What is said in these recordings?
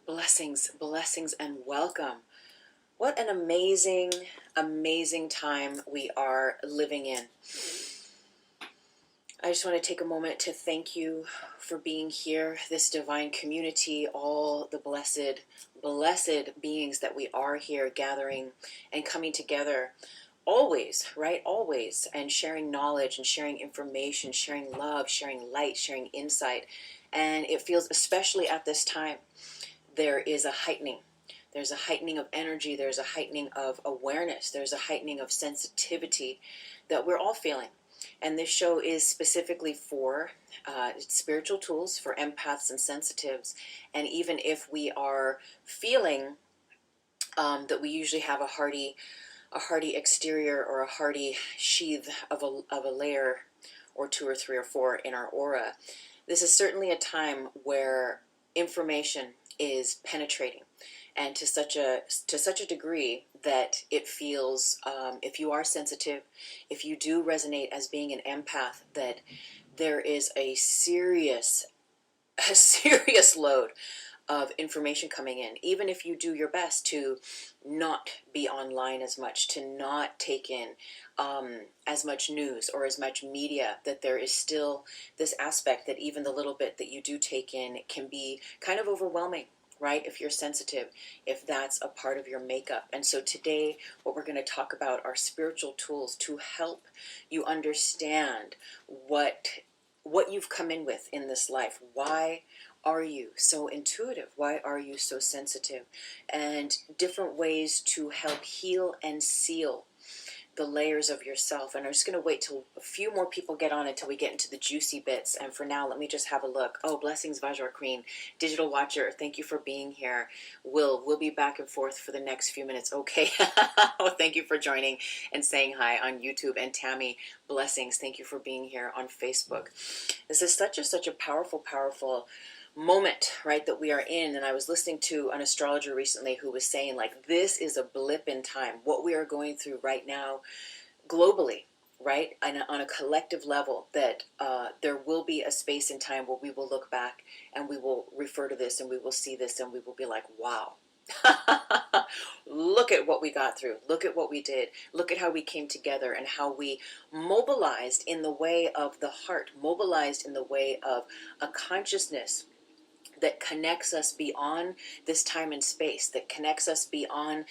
Blessings, blessings, and welcome. What an amazing, amazing time we are living in. I just want to take a moment to thank you for being here, this divine community, all the blessed, blessed beings that we are here gathering and coming together always, right? Always, and sharing knowledge and sharing information, sharing love, sharing light, sharing insight. And it feels, especially at this time, there is a heightening. There's a heightening of energy. There's a heightening of awareness. There's a heightening of sensitivity that we're all feeling. And this show is specifically for spiritual tools for empaths and sensitives. And even if we are feeling that we usually have a hardy exterior or a hardy sheath of a layer or two or three or four in our aura, this is certainly a time where information is penetrating, and to such a degree that it feels, if you are sensitive, if you do resonate as being an empath, that there is a serious load of information coming in, even if you do your best to not be online as much, to not take in as much news or as much media, that there is still this aspect that even the little bit that you do take in can be kind of overwhelming, right? If you're sensitive, if that's a part of your makeup. And so today, what we're going to talk about are spiritual tools to help you understand what you've come in with in this life. Why are you so intuitive? Why are you so sensitive? And different ways to help heal and seal the layers of yourself. And I'm just going to wait till a few more people get on until we get into the juicy bits. And for now, let me just have a look. Oh, blessings, Vajra Queen, Digital Watcher. Thank you for being here. We'll be back and forth for the next few minutes. Okay. Oh, thank you for joining and saying hi on YouTube. And Tammy, blessings. Thank you for being here on Facebook. This is such a powerful moment, right, that we are in. And I was listening to an astrologer recently who was saying, like, this is a blip in time. What we are going through right now globally, right, and on a collective level, that there will be a space in time where we will look back and we will refer to this and we will see this and we will be like, wow. Look at what we got through. Look at what we did. Look at how we came together and how we mobilized in the way of the heart, mobilized in the way of a consciousness that connects us beyond this time and space, that connects us beyond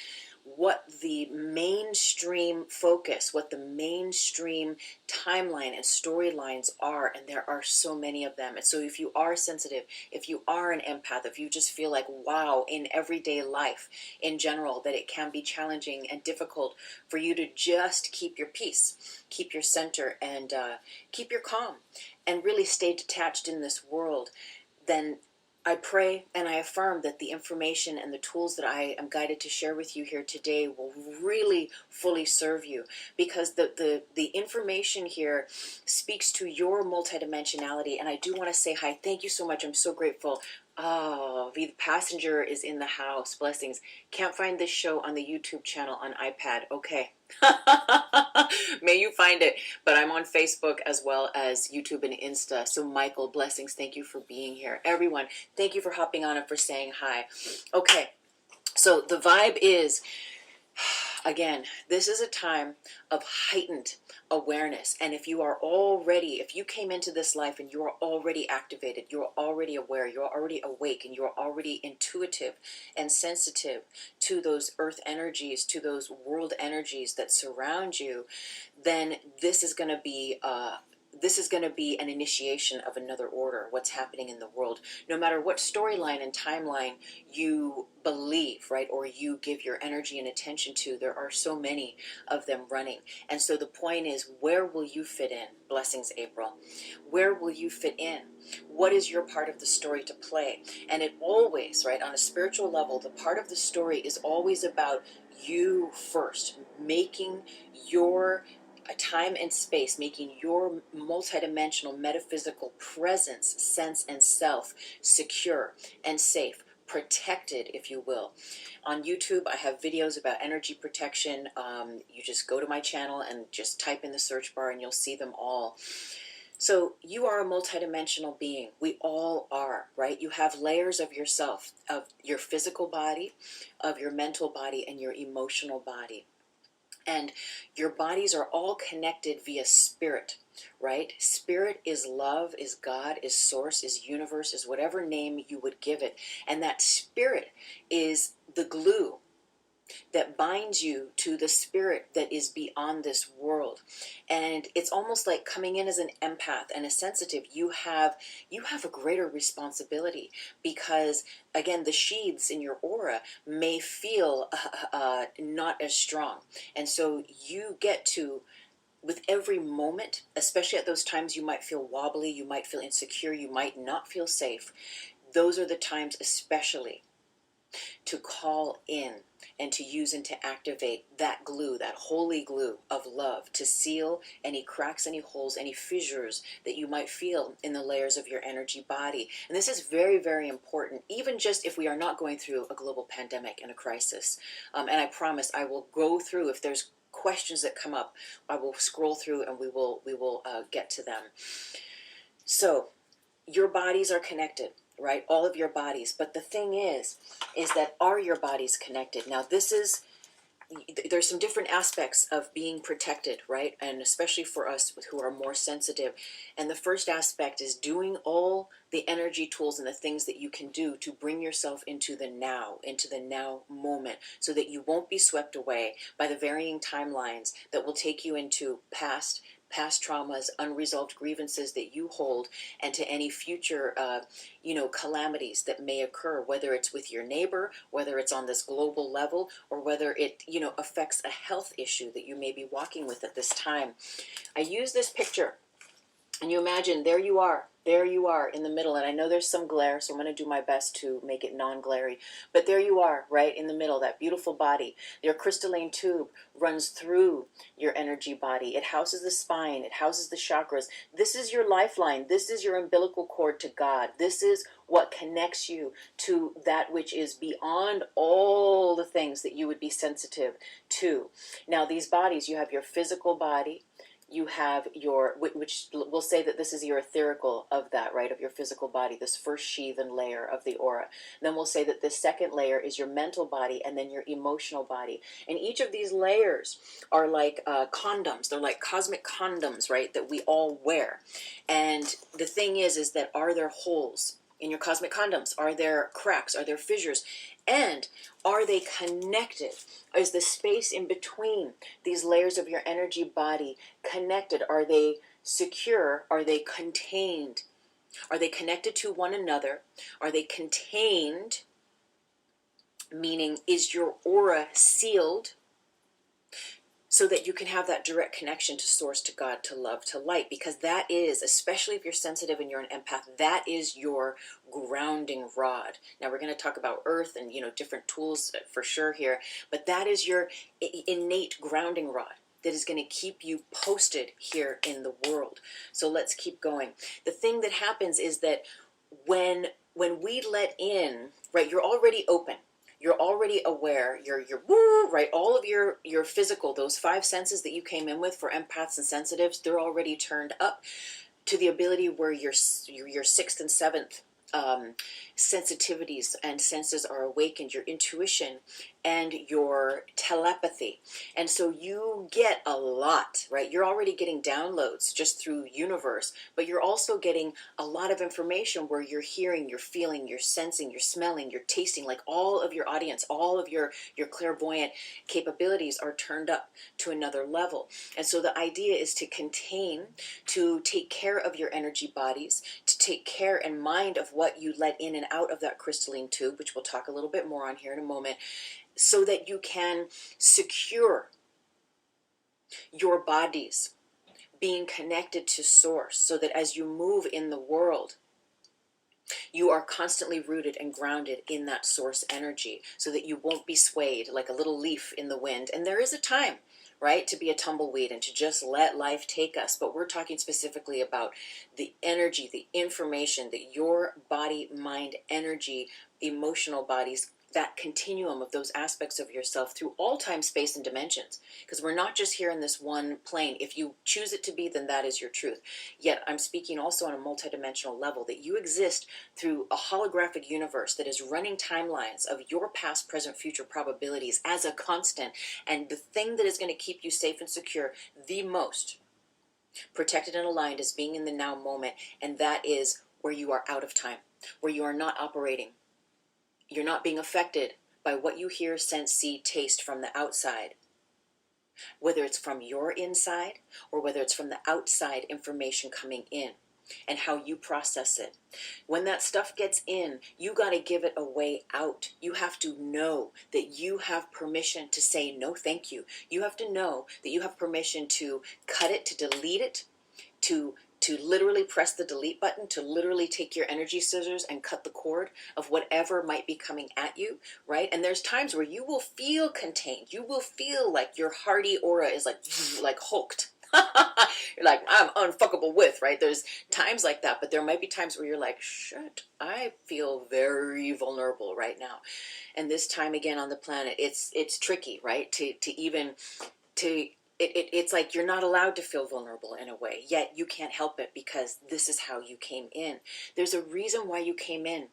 what the mainstream focus, what the mainstream timeline and storylines are. And there are so many of them. And so if you are sensitive, if you are an empath, if you just feel like, wow, in everyday life in general, that it can be challenging and difficult for you to just keep your peace, keep your center, and keep your calm, and really stay detached in this world, then I pray and I affirm that the information and the tools that I am guided to share with you here today will really fully serve you, because the information here speaks to your multidimensionality. And I do want to say hi. Thank you so much. I'm so grateful. Oh, the passenger is in the house. Blessings. Can't find this show on the YouTube channel on iPad. Okay. May you find it. But I'm on Facebook as well as YouTube and Insta. So Michael, blessings. Thank you for being here. Everyone, thank you for hopping on and for saying hi. Okay. So the vibe is, again, this is a time of heightened awareness. And if you came into this life and you are already activated, you're already aware, you're already awake, and you're already intuitive and sensitive to those earth energies, to those world energies that surround you, then this is going to be an initiation of another order, what's happening in the world. No matter what storyline and timeline you believe, right, or you give your energy and attention to, there are so many of them running. And so the point is, where will you fit in? Blessings, April. Where will you fit in? What is your part of the story to play? And it always, right, on a spiritual level, the part of the story is always about you first, making your a time and space, making your multidimensional metaphysical presence, sense, and self secure and safe, protected, if you will. On YouTube, I have videos about energy protection. You just go to my channel and just type in the search bar and you'll see them all. So you are a multidimensional being. We all are, right? You have layers of yourself, of your physical body, of your mental body, and your emotional body. And your bodies are all connected via spirit, right? Spirit is love, is God, is source, is universe, is whatever name you would give it. And that spirit is the glue that binds you to the spirit that is beyond this world. And it's almost like coming in as an empath and a sensitive. You have a greater responsibility, because again, the sheaths in your aura may feel not as strong, and so you get to, with every moment, especially at those times you might feel wobbly, you might feel insecure, you might not feel safe, those are the times especially to call in and to use and to activate that glue, that holy glue of love, to seal any cracks, any holes, any fissures that you might feel in the layers of your energy body. And this is very, very important, even just if we are not going through a global pandemic and a crisis. And I promise I will go through, if there's questions that come up, I will scroll through and we will get to them. So your bodies are connected, right? All of your bodies. But the thing is that, are your bodies connected? Now, there's some different aspects of being protected, right? And especially for us who are more sensitive. And the first aspect is doing all the energy tools and the things that you can do to bring yourself into the now moment, so that you won't be swept away by the varying timelines that will take you into past traumas, unresolved grievances that you hold, and to any future calamities that may occur, whether it's with your neighbor, whether it's on this global level, or whether it affects a health issue that you may be walking with at this time. I use this picture, and you imagine there you are in the middle. And I know there's some glare, so I'm going to do my best to make it non-glary, but there you are, right in the middle, that beautiful body. Your crystalline tube runs through your energy body. It houses the spine, it houses the chakras. This is your lifeline. This is your umbilical cord to God. This is what connects you to that which is beyond all the things that you would be sensitive to. Now, these bodies, you have your physical body, you have which we'll say that this is your etherical of that, right, of your physical body, this first sheath and layer of the aura. Then we'll say that this second layer is your mental body, and then your emotional body. And each of these layers are like condoms. They're like cosmic condoms, right, that we all wear. And the thing is that, are there holes in your cosmic condoms? Are there cracks? Are there fissures? And are they connected? Is the space in between these layers of your energy body connected? Are they secure? Are they contained? Are they connected to one another? Are they contained? Meaning, is your aura sealed, so that you can have that direct connection to source, to God, to love, to light? Because that is, especially if you're sensitive and you're an empath, that is your grounding rod. Now we're going to talk about earth and different tools for sure here, but that is your innate grounding rod that is going to keep you posted here in the world. So let's keep going. The thing that happens is that when we let in, right, you're already open. You're already aware, you're woo, right? All of your physical, those five senses that you came in with for empaths and sensitives, they're already turned up to the ability where your sixth and seventh sensitivities and senses are awakened, your intuition and your telepathy. And so you get a lot, right? You're already getting downloads just through universe, but you're also getting a lot of information where you're hearing, you're feeling, you're sensing, you're smelling, you're tasting, like all of your audience, all of your clairvoyant capabilities are turned up to another level. And so the idea is to contain, to take care of your energy bodies, to take care and mind of what you let in and out of that crystalline tube, which we'll talk a little bit more on here in a moment, so that you can secure your bodies being connected to source, so that as you move in the world, you are constantly rooted and grounded in that source energy, so that you won't be swayed like a little leaf in the wind. And there is a time, right, to be a tumbleweed and to just let life take us. But we're talking specifically about the energy, the information that your body, mind, energy, emotional bodies that continuum of those aspects of yourself through all time, space, and dimensions. Because we're not just here in this one plane. If you choose it to be, then that is your truth. Yet I'm speaking also on a multidimensional level, that you exist through a holographic universe that is running timelines of your past, present, future probabilities as a constant. And the thing that is going to keep you safe and secure the most, protected and aligned, is being in the now moment. And that is where you are out of time, where you are not operating. You're not being affected by what you hear, sense, see, taste from the outside, whether it's from your inside or whether it's from the outside information coming in, and how you process it. When that stuff gets in, you got to give it a way out. You have to know that you have permission to say no thank you. You have to know that you have permission to cut it, to delete it, to literally press the delete button, to literally take your energy scissors and cut the cord of whatever might be coming at you, right? And there's times where you will feel contained. You will feel like your hearty aura is like hulked. You're like, I'm unfuckable with, right? There's times like that, but there might be times where you're like, shit, I feel very vulnerable right now. And this time again on the planet, it's tricky, right? It's like you're not allowed to feel vulnerable in a way, yet you can't help it because this is how you came in. There's a reason why you came in.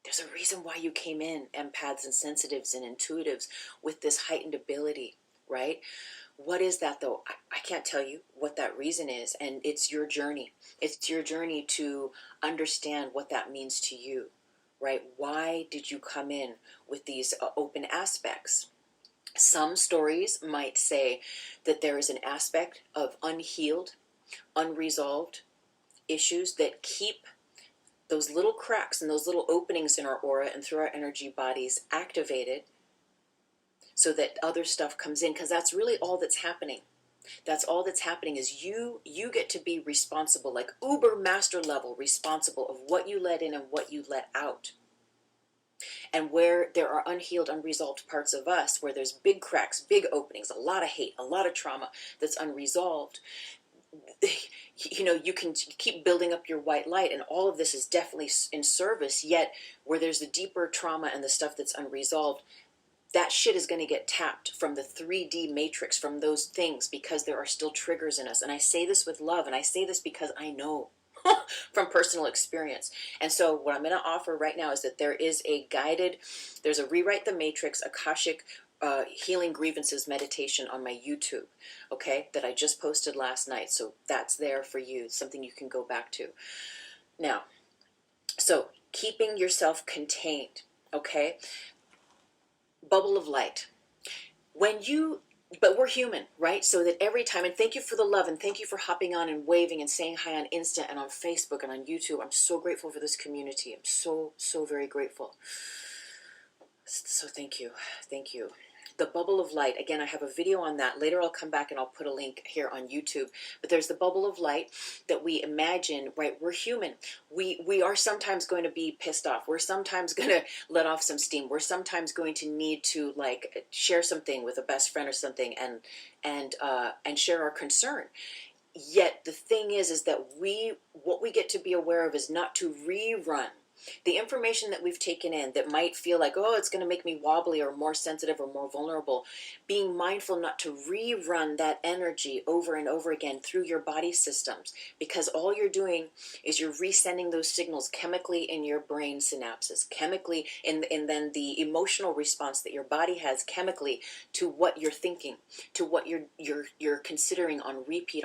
There's a reason why you came in, empaths and sensitives and intuitives, with this heightened ability, right? What is that though? I can't tell you what that reason is, and it's your journey. It's your journey to understand what that means to you, right? Why did you come in with these open aspects? Some stories might say that there is an aspect of unhealed, unresolved issues that keep those little cracks and those little openings in our aura and through our energy bodies activated so that other stuff comes in, because that's really all that's happening. That's all that's happening is you get to be responsible, like uber master level responsible of what you let in and what you let out. And where there are unhealed, unresolved parts of us, where there's big cracks, big openings, a lot of hate, a lot of trauma that's unresolved, you can keep building up your white light, and all of this is definitely in service. Yet where there's the deeper trauma and the stuff that's unresolved, that shit is going to get tapped from the 3D matrix, from those things, because there are still triggers in us. And I say this with love, and I say this because I know from personal experience. And so what I'm going to offer right now is that there's a Rewrite the Matrix Akashik Healing Grievances meditation on my YouTube, okay, that I just posted last night. So that's there for you, something you can go back to. Now, so keeping yourself contained, okay? Bubble of light. But we're human, right? So that every time, and thank you for the love, and thank you for hopping on and waving and saying hi on Insta and on Facebook and on YouTube. I'm so grateful for this community. I'm so, so very grateful. So thank you. Thank you. The bubble of light. Again, I have a video on that. Later I'll come back and I'll put a link here on YouTube. But there's the bubble of light that we imagine, right? We're human. We are sometimes going to be pissed off. We're sometimes going to let off some steam. We're sometimes going to need to like share something with a best friend or something and share our concern. Yet the thing is that what we get to be aware of is not to rerun the information that we've taken in that might feel like, oh, it's going to make me wobbly or more sensitive or more vulnerable. Being mindful not to rerun that energy over and over again through your body systems, because all you're doing is you're resending those signals chemically in your brain synapses, chemically, and then the emotional response that your body has chemically to what you're thinking, to what you're considering on repeat.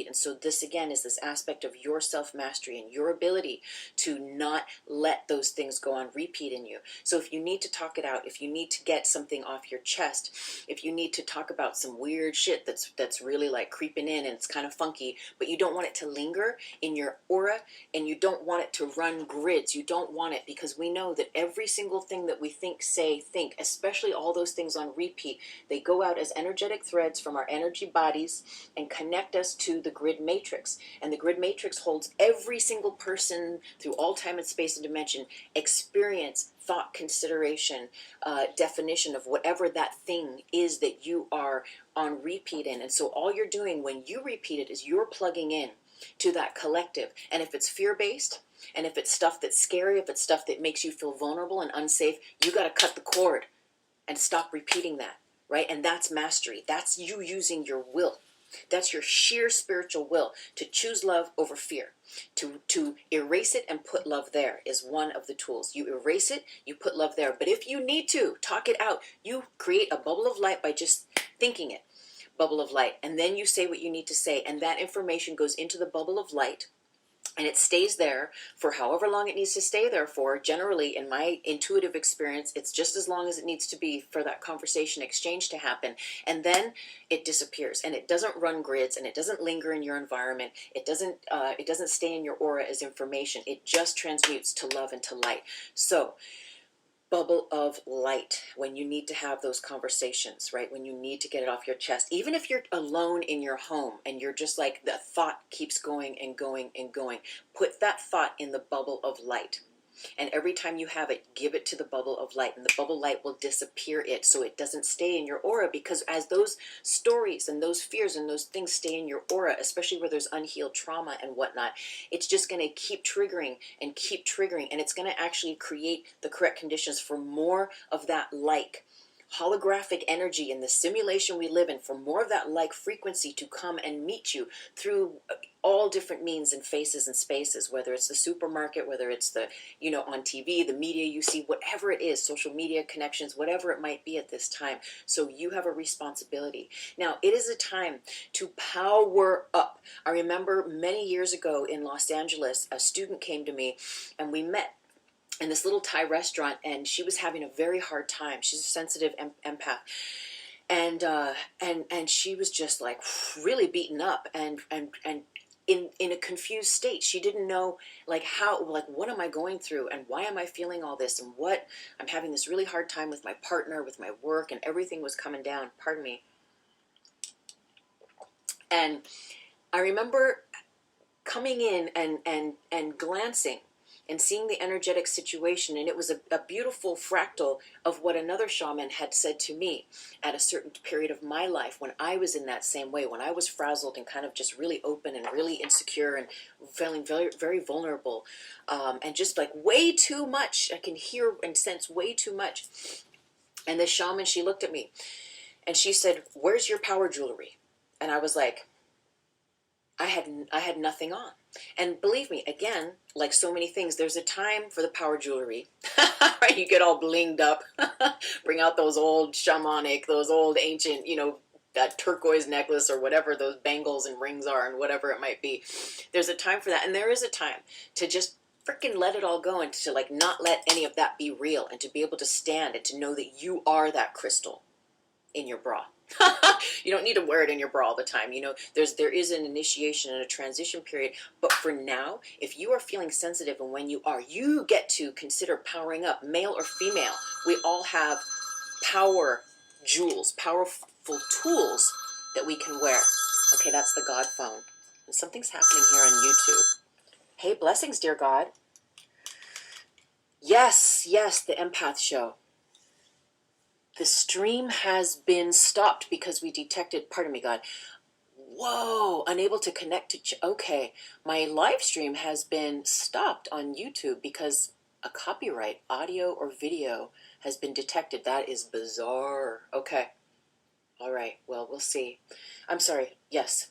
And so this again is this aspect of your self-mastery and your ability to not let those things go on repeat in you. So if you need to talk it out, if you need to get something off your chest, if you need to talk about some weird shit that's really like creeping in and it's kind of funky, but you don't want it to linger in your aura, and you don't want it to run grids. You don't want it, because we know that every single thing that we think, say, think, especially all those things on repeat, they go out as energetic threads from our energy bodies and connect us to the grid matrix. And the grid matrix holds every single person through all time and space and dimension, experience, thought, consideration, definition of whatever that thing is that you are on repeat in. And so all you're doing when you repeat it is you're plugging in to that collective. And if it's fear-based, and if it's stuff that's scary, if it's stuff that makes you feel vulnerable and unsafe, you got to cut the cord and stop repeating that, right? And that's mastery. That's you using your will. That's your sheer spiritual will to choose love over fear. To erase it and put love there is one of the tools. You erase it, you put love there. But if you need to talk it out, you create a bubble of light by just thinking it. Bubble of light. And then you say what you need to say. And that information goes into the bubble of light. And it stays there for however long it needs to stay there for. Generally, in my intuitive experience, it's just as long as it needs to be for that conversation exchange to happen. And then it disappears. And it doesn't run grids, and it doesn't linger in your environment. It doesn't stay in your aura as information. It just transmutes to love and to light. So, bubble of light when you need to have those conversations, right? When you need to get it off your chest. Even if you're alone in your home and you're just like, the thought keeps going and going and going, put that thought in the bubble of light. And every time you have it, give it to the bubble of light, and the bubble light will disappear it so it doesn't stay in your aura. Because as those stories and those fears and those things stay in your aura, especially where there's unhealed trauma and whatnot, it's just going to keep triggering, and it's going to actually create the correct conditions for more of that like holographic energy in the simulation we live in, for more of that like frequency to come and meet you through all different means and faces and spaces, whether it's the supermarket, whether it's the, on TV, the media you see, whatever it is, social media connections, whatever it might be at this time. So you have a responsibility. Now, it is a time to power up. I remember many years ago in Los Angeles, a student came to me and we met in this little Thai restaurant, and she was having a very hard time. She's a sensitive empath. And she was just like really beaten up and in a confused state. She didn't know what am I going through, and why am I feeling all this, and what I'm having this really hard time with my partner, with my work, and everything was coming down. Pardon me. And I remember coming in and glancing and seeing the energetic situation, and it was a beautiful fractal of what another shaman had said to me at a certain period of my life when I was in that same way, when I was frazzled and kind of just really open and really insecure and feeling very, very vulnerable, and just like way too much. I can hear and sense way too much. And the shaman, she looked at me and she said, "Where's your power jewelry?" And I was like, I had nothing on. And believe me, again, like so many things, there's a time for the power jewelry. Right? You get all blinged up, bring out those old shamanic, those old ancient, that turquoise necklace or whatever those bangles and rings are and whatever it might be. There's a time for that. And there is a time to just freaking let it all go and to like not let any of that be real, and to be able to stand and to know that you are that crystal in your bra. You don't need to wear it in your bra all the time. There is an initiation and a transition period. But for now, if you are feeling sensitive, and when you get to consider powering up, male or female. We all have power jewels, powerful tools that we can wear. Okay, that's the God phone. And something's happening here on YouTube. Hey, blessings, dear God. Yes, the Empath Show. The stream has been stopped because we detected, pardon me, God. Whoa, unable to connect to, okay. My live stream has been stopped on YouTube because a copyright, audio or video, has been detected. That is bizarre. Okay. All right. Well, we'll see. I'm sorry. Yes.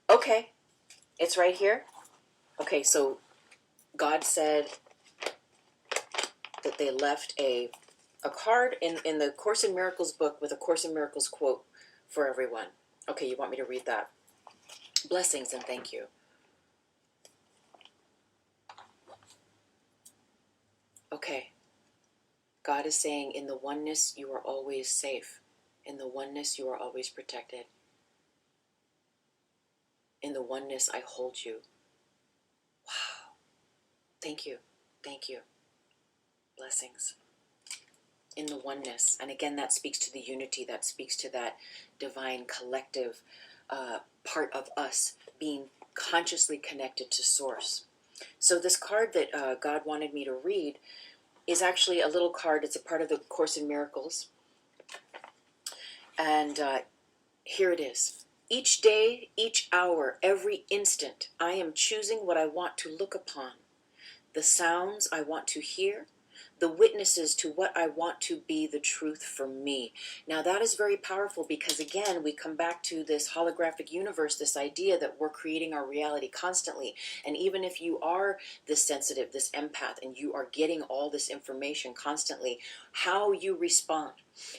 Okay. It's right here. Okay, so God said that they left a card in the Course in Miracles book with a Course in Miracles quote for everyone. Okay, you want me to read that? Blessings and thank you. Okay. God is saying, in the oneness, you are always safe. In the oneness, you are always protected. In the oneness, I hold you. Wow. Thank you. Thank you. Blessings. In the oneness. And again, that speaks to the unity. That speaks to that divine collective part of us being consciously connected to Source. So this card that God wanted me to read is actually a little card. It's a part of the Course in Miracles. And here it is. Each day, each hour, every instant, I am choosing what I want to look upon, the sounds I want to hear, the witnesses to what I want to be the truth for me. Now that is very powerful because again, we come back to this holographic universe, this idea that we're creating our reality constantly. And even if you are this sensitive, this empath, and you are getting all this information constantly, how you respond,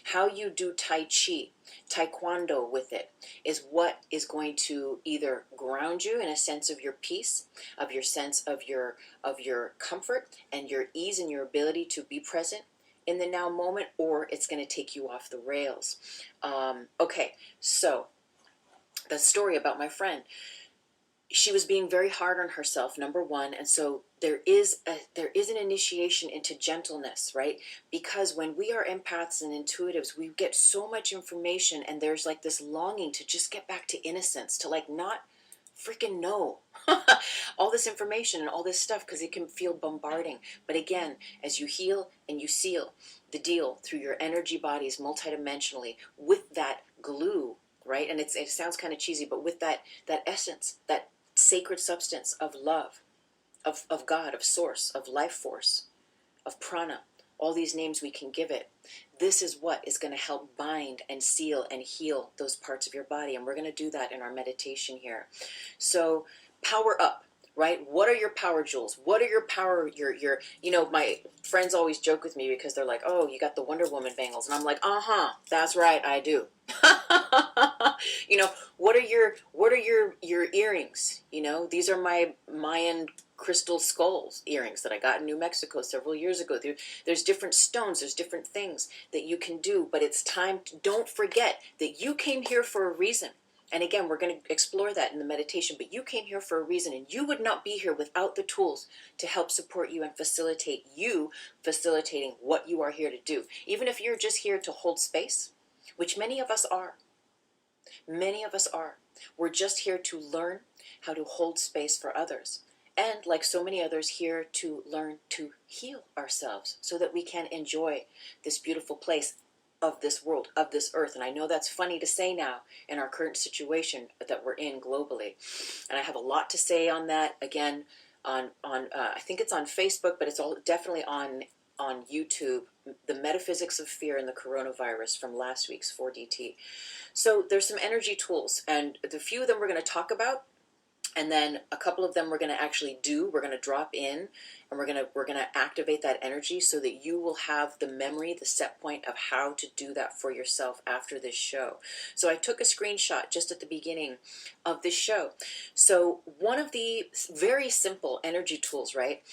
how you do Tai Chi, Taekwondo with it, is what is going to either ground you in a sense of your peace, of your sense of your comfort and your ease and your ability to be present in the now moment, or it's going to take you off the rails. Okay, so the story about my friend, she was being very hard on herself, number one, and so there is an initiation into gentleness, right? Because when we are empaths and intuitives, we get so much information, and there's like this longing to just get back to innocence, to like not freaking know all this information and all this stuff, because it can feel bombarding. But again, as you heal and you seal the deal through your energy bodies multidimensionally with that glue, right? And it sounds kind of cheesy, but with that essence, that sacred substance of love, of God, of source, of life force, of prana, all these names we can give it. This is what is going to help bind and seal and heal those parts of your body. And we're going to do that in our meditation here. So power up, right? What are your power jewels? What are your power, your, you know, my friends always joke with me because they're like, oh, you got the Wonder Woman bangles. And I'm like, that's right, I do. You know, what are your earrings? You know, these are my Mayan crystal skulls earrings that I got in New Mexico several years ago. There's different stones, there's different things that you can do, but it's time to, don't forget that you came here for a reason. And again, we're going to explore that in the meditation, but you came here for a reason, and you would not be here without the tools to help support you and facilitate you facilitating what you are here to do. Even if you're just here to hold space, which many of us are. Many of us are. We're just here to learn how to hold space for others. And like so many others, here to learn to heal ourselves so that we can enjoy this beautiful place of this world, of this earth. And I know that's funny to say now in our current situation that we're in globally. And I have a lot to say on that. Again, on I think it's on Facebook, but it's all definitely on YouTube, The Metaphysics of Fear and the Coronavirus from last week's 4DT. So there's some energy tools, and the few of them we're going to talk about, and then a couple of them we're going to actually do. We're going to drop in, and we're going to activate that energy so that you will have the memory, the set point of how to do that for yourself after this show. So I took a screenshot just at the beginning of this show. So one of the very simple energy tools, right,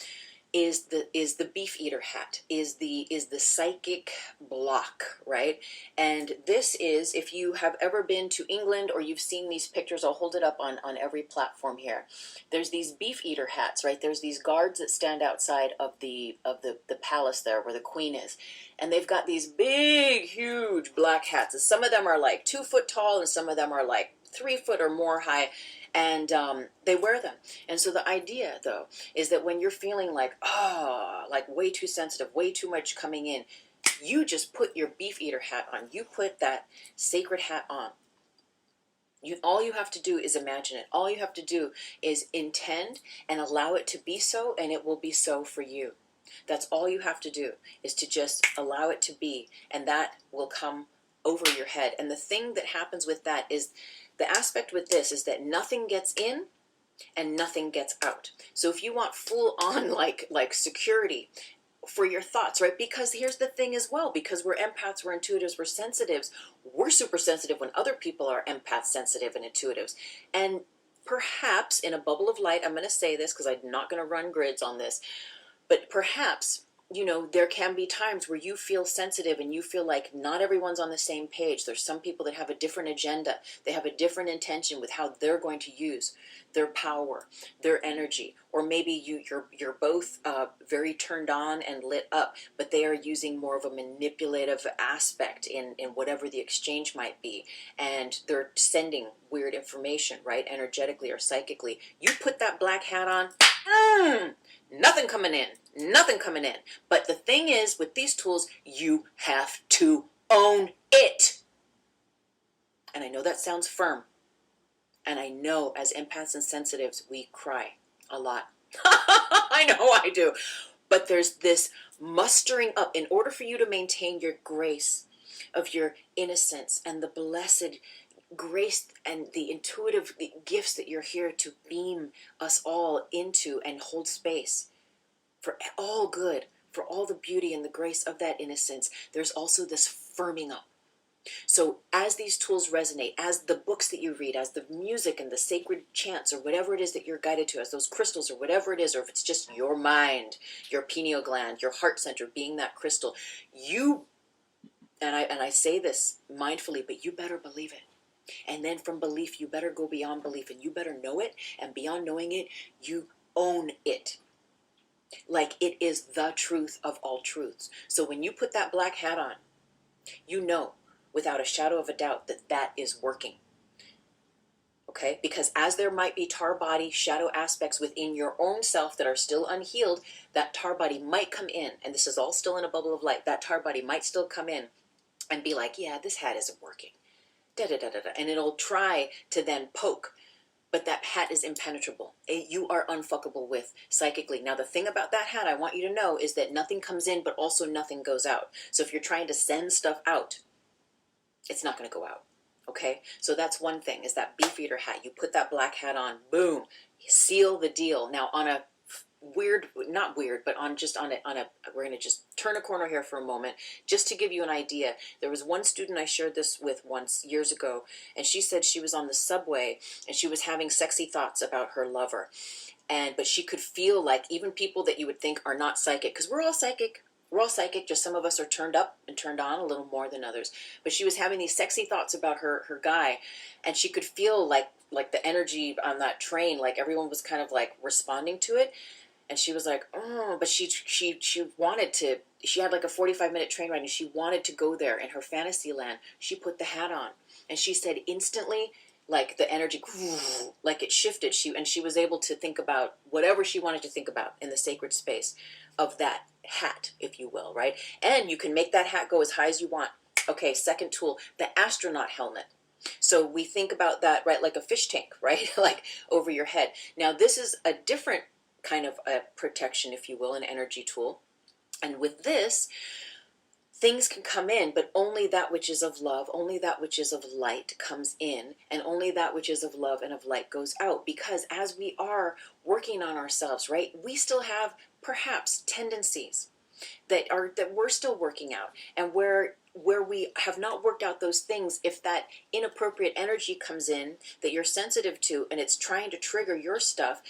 is the beef eater hat, is the psychic block, right? And this is, if you have ever been to England or you've seen these pictures, I'll hold it up on every platform here. There's these beef eater hats, right? There's these guards that stand outside of the palace there where the queen is. And they've got these big, huge black hats. And some of them are like 2 foot tall and some of them are like 3 foot or more high. And they wear them. And so the idea, though, is that when you're feeling like, like way too sensitive, way too much coming in, you just put your beef eater hat on. You put that sacred hat on. All you have to do is imagine it. All you have to do is intend and allow it to be so, and it will be so for you. That's all you have to do, is to just allow it to be, and that will come over your head. And the thing that happens with that is, the aspect with this is that nothing gets in and nothing gets out. So if you want full on like security for your thoughts, right? Because here's the thing as well, because we're empaths, we're intuitives, we're sensitives, we're super sensitive when other people are empaths, sensitive, and intuitives. And perhaps in a bubble of light, I'm going to say this because I'm not going to run grids on this, but perhaps, you know, there can be times where you feel sensitive and you feel like not everyone's on the same page. There's some people that have a different agenda. They have a different intention with how they're going to use their power, their energy. Or maybe you're both very turned on and lit up, but they are using more of a manipulative aspect in whatever the exchange might be. And they're sending weird information, right? Energetically or psychically. You put that black hat on, nothing coming in. Nothing coming in. But the thing is, with these tools, you have to own it. And I know that sounds firm, And I know as empaths and sensitives, we cry a lot. I know I do. But there's this mustering up in order for you to maintain your grace of your innocence and the blessed grace and the intuitive gifts that you're here to beam us all into and hold space for all good, for all the beauty and the grace of that innocence. There's also this firming up. So as these tools resonate, as the books that you read, as the music and the sacred chants or whatever it is that you're guided to, as those crystals or whatever it is, or if it's just your mind, your pineal gland, your heart center being that crystal, you, and I say this mindfully, but you better believe it. And then from belief, you better go beyond belief, and you better know it, and beyond knowing it, you own it. Like it is the truth of all truths. So when you put that black hat on, you know without a shadow of a doubt that that is working. Okay? Because as there might be tar body shadow aspects within your own self that are still unhealed, that tar body might come in, and this is all still in a bubble of light, that tar body might still come in and be like, yeah, this hat isn't working. Da, da, da, da, da. And it'll try to then poke, but that hat is impenetrable. You are unfuckable with psychically. Now, the thing about that hat I want you to know is that nothing comes in, but also nothing goes out. So if you're trying to send stuff out, it's not going to go out. Okay? So that's one thing, is that beefeater hat. You put that black hat on, boom, you seal the deal. Now, on a weird, not weird, but on a, we're going to just turn a corner here for a moment, just to give you an idea. There was one student I shared this with once years ago, and she said she was on the subway and she was having sexy thoughts about her lover. But she could feel like even people that you would think are not psychic, because we're all psychic, just some of us are turned up and turned on a little more than others. But she was having these sexy thoughts about her guy, and she could feel like the energy on that train, like everyone was kind of like responding to it. And she was like, oh, but she wanted to, she had like a 45-minute train ride and she wanted to go there in her fantasy land. She put the hat on and she said instantly, like the energy, like it shifted. She was able to think about whatever she wanted to think about in the sacred space of that hat, if you will, right? And you can make that hat go as high as you want. Okay, second tool, the astronaut helmet. So we think about that, right, like a fish tank, right? Like over your head. Now this is a different kind of a protection, if you will, an energy tool. And with this, things can come in, but only that which is of love, only that which is of light comes in, and only that which is of love and of light goes out. Because as we are working on ourselves, right, we still have perhaps tendencies that we're still working out, and where we have not worked out those things, if that inappropriate energy comes in that you're sensitive to and it's trying to trigger your stuff,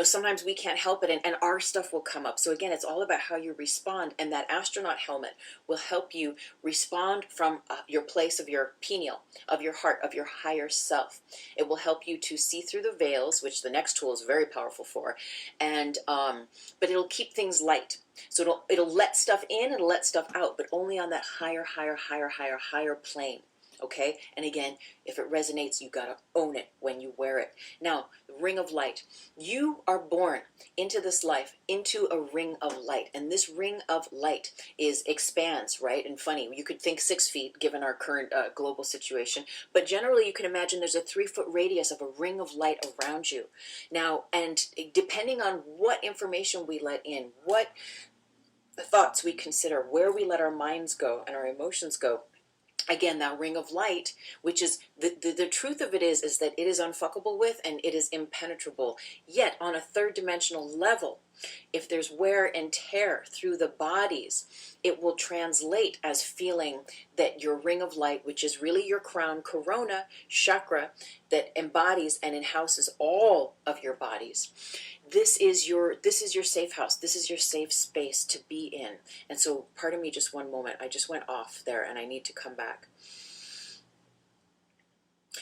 sometimes we can't help it, and our stuff will come up. So again, it's all about how you respond, and that astronaut helmet will help you respond from your place of your pineal, of your heart, of your higher self. It will help you to see through the veils, which the next tool is very powerful for, and but it'll keep things light. So it'll let stuff in, it'll let stuff out, but only on that higher plane. Okay? And again, if it resonates, you gotta own it when you wear it. Now, the ring of light. You are born into this life, into a ring of light. And this ring of light expands, right? And funny, you could think 6 feet given our current global situation, but generally you can imagine there's a 3-foot radius of a ring of light around you. Now, and depending on what information we let in, what thoughts we consider, where we let our minds go and our emotions go, again, that ring of light, which is the truth of it is that it is unfuckable with and it is impenetrable. Yet on a third dimensional level, if there's wear and tear through the bodies, it will translate as feeling that your ring of light, which is really your crown corona chakra that embodies and enhouses all of your bodies, this is your safe house. This is your safe space to be in. And so, pardon me just one moment. I just went off there and I need to come back.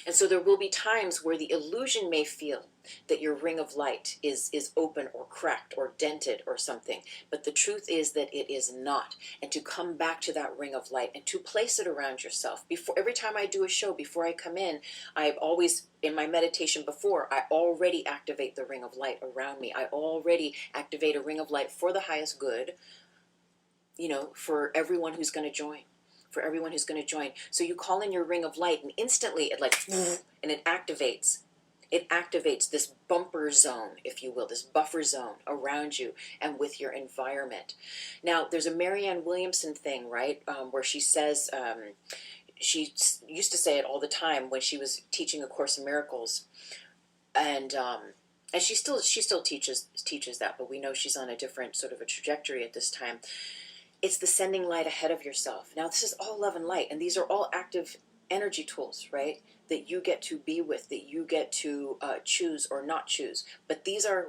And so there will be times where the illusion may feel that your ring of light is open or cracked or dented or something. But the truth is that it is not. And to come back to that ring of light and to place it around yourself. Every time I do a show, before I come in, I've always, in my meditation before, I already activate the ring of light around me. I already activate a ring of light for the highest good, for everyone who's going to join. for everyone who's going to join. So you call in your ring of light, and instantly it like, and it activates. It activates this bumper zone, if you will, this buffer zone around you and with your environment. Now, there's a Marianne Williamson thing, right, where she says, she used to say it all the time when she was teaching A Course in Miracles, and she still teaches that, but we know she's on a different sort of a trajectory at this time. It's the sending light ahead of yourself. Now, this is all love and light, and these are all active energy tools, right? That you get to be with, that you get to choose or not choose. But these are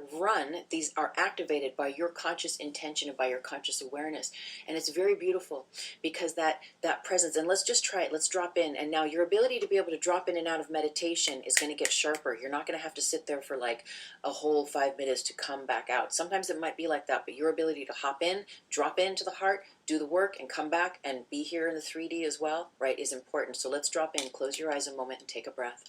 activated by your conscious intention and by your conscious awareness. And it's very beautiful because that presence, and let's just try it, let's drop in. And now your ability to be able to drop in and out of meditation is going to get sharper. You're not going to have to sit there for like a whole 5 minutes to come back out. Sometimes it might be like that, but your ability to hop in, drop into the heart, do the work, and come back and be here in the 3D as well, right, is important. So let's drop in, close your eyes a moment, and take a breath.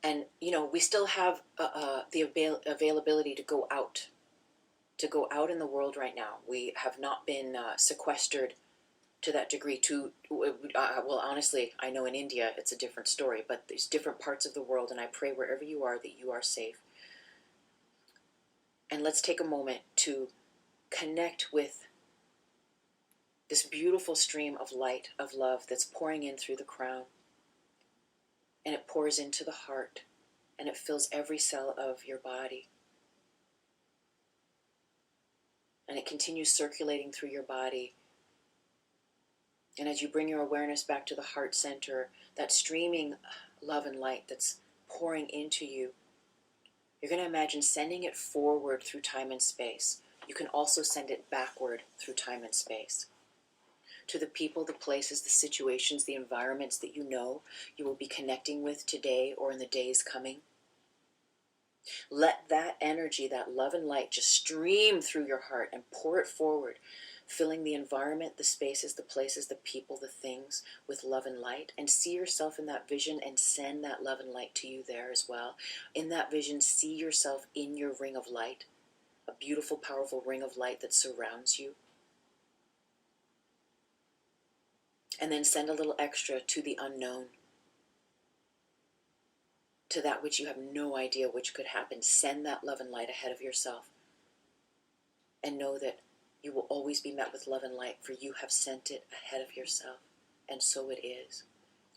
And, you know, we still have the availability to go out in the world right now. We have not been sequestered to that degree. Well, honestly, I know in India it's a different story, but there's different parts of the world, and I pray wherever you are that you are safe. And let's take a moment to connect with this beautiful stream of light, of love that's pouring in through the crown. And it pours into the heart, and it fills every cell of your body. And it continues circulating through your body. And as you bring your awareness back to the heart center, that streaming love and light that's pouring into you, you're going to imagine sending it forward through time and space. You can also send it backward through time and space. To the people, the places, the situations, the environments that you know you will be connecting with today or in the days coming. Let that energy, that love and light, just stream through your heart and pour it forward, filling the environment, the spaces, the places, the people, the things with love and light. And see yourself in that vision and send that love and light to you there as well. In that vision, see yourself in your ring of light, a beautiful, powerful ring of light that surrounds you. And then send a little extra to the unknown, to that which you have no idea which could happen. Send that love and light ahead of yourself. And know that you will always be met with love and light, for you have sent it ahead of yourself. And so it is.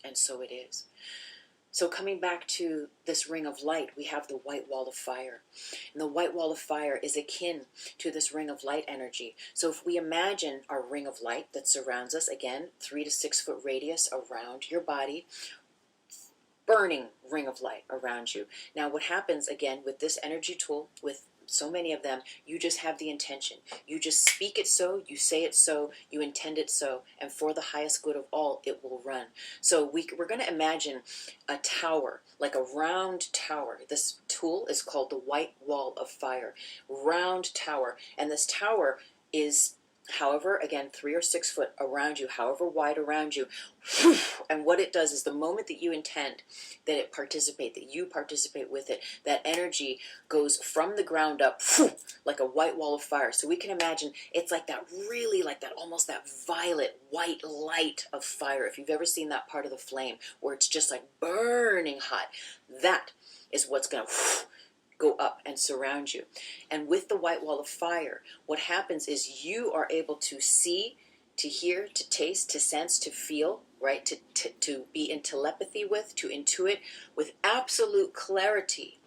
And so it is. So coming back to this ring of light, we have the white wall of fire. And the white wall of fire is akin to this ring of light energy. So if we imagine our ring of light that surrounds us, again, 3 to 6 foot radius around your body, burning ring of light around you. Now what happens, again, with this energy tool, with so many of them, you just have the intention. You just speak it so, you say it so, you intend it so, and for the highest good of all, it will run. So we're going to imagine a tower, like a round tower. This tool is called the white wall of fire. Round tower. And this tower is, however, again, 3 or 6 foot around you, however wide around you. And what it does is the moment that you intend that it participate, that you participate with it, that energy goes from the ground up like a white wall of fire. So we can imagine it's like that, really like that, almost that violet white light of fire. If you've ever seen that part of the flame where it's just like burning hot, that is what's going to go up and surround you. And with the white wall of fire, what happens is you are able to see, to hear, to taste, to sense, to feel, right? To be in telepathy with, to intuit with absolute clarity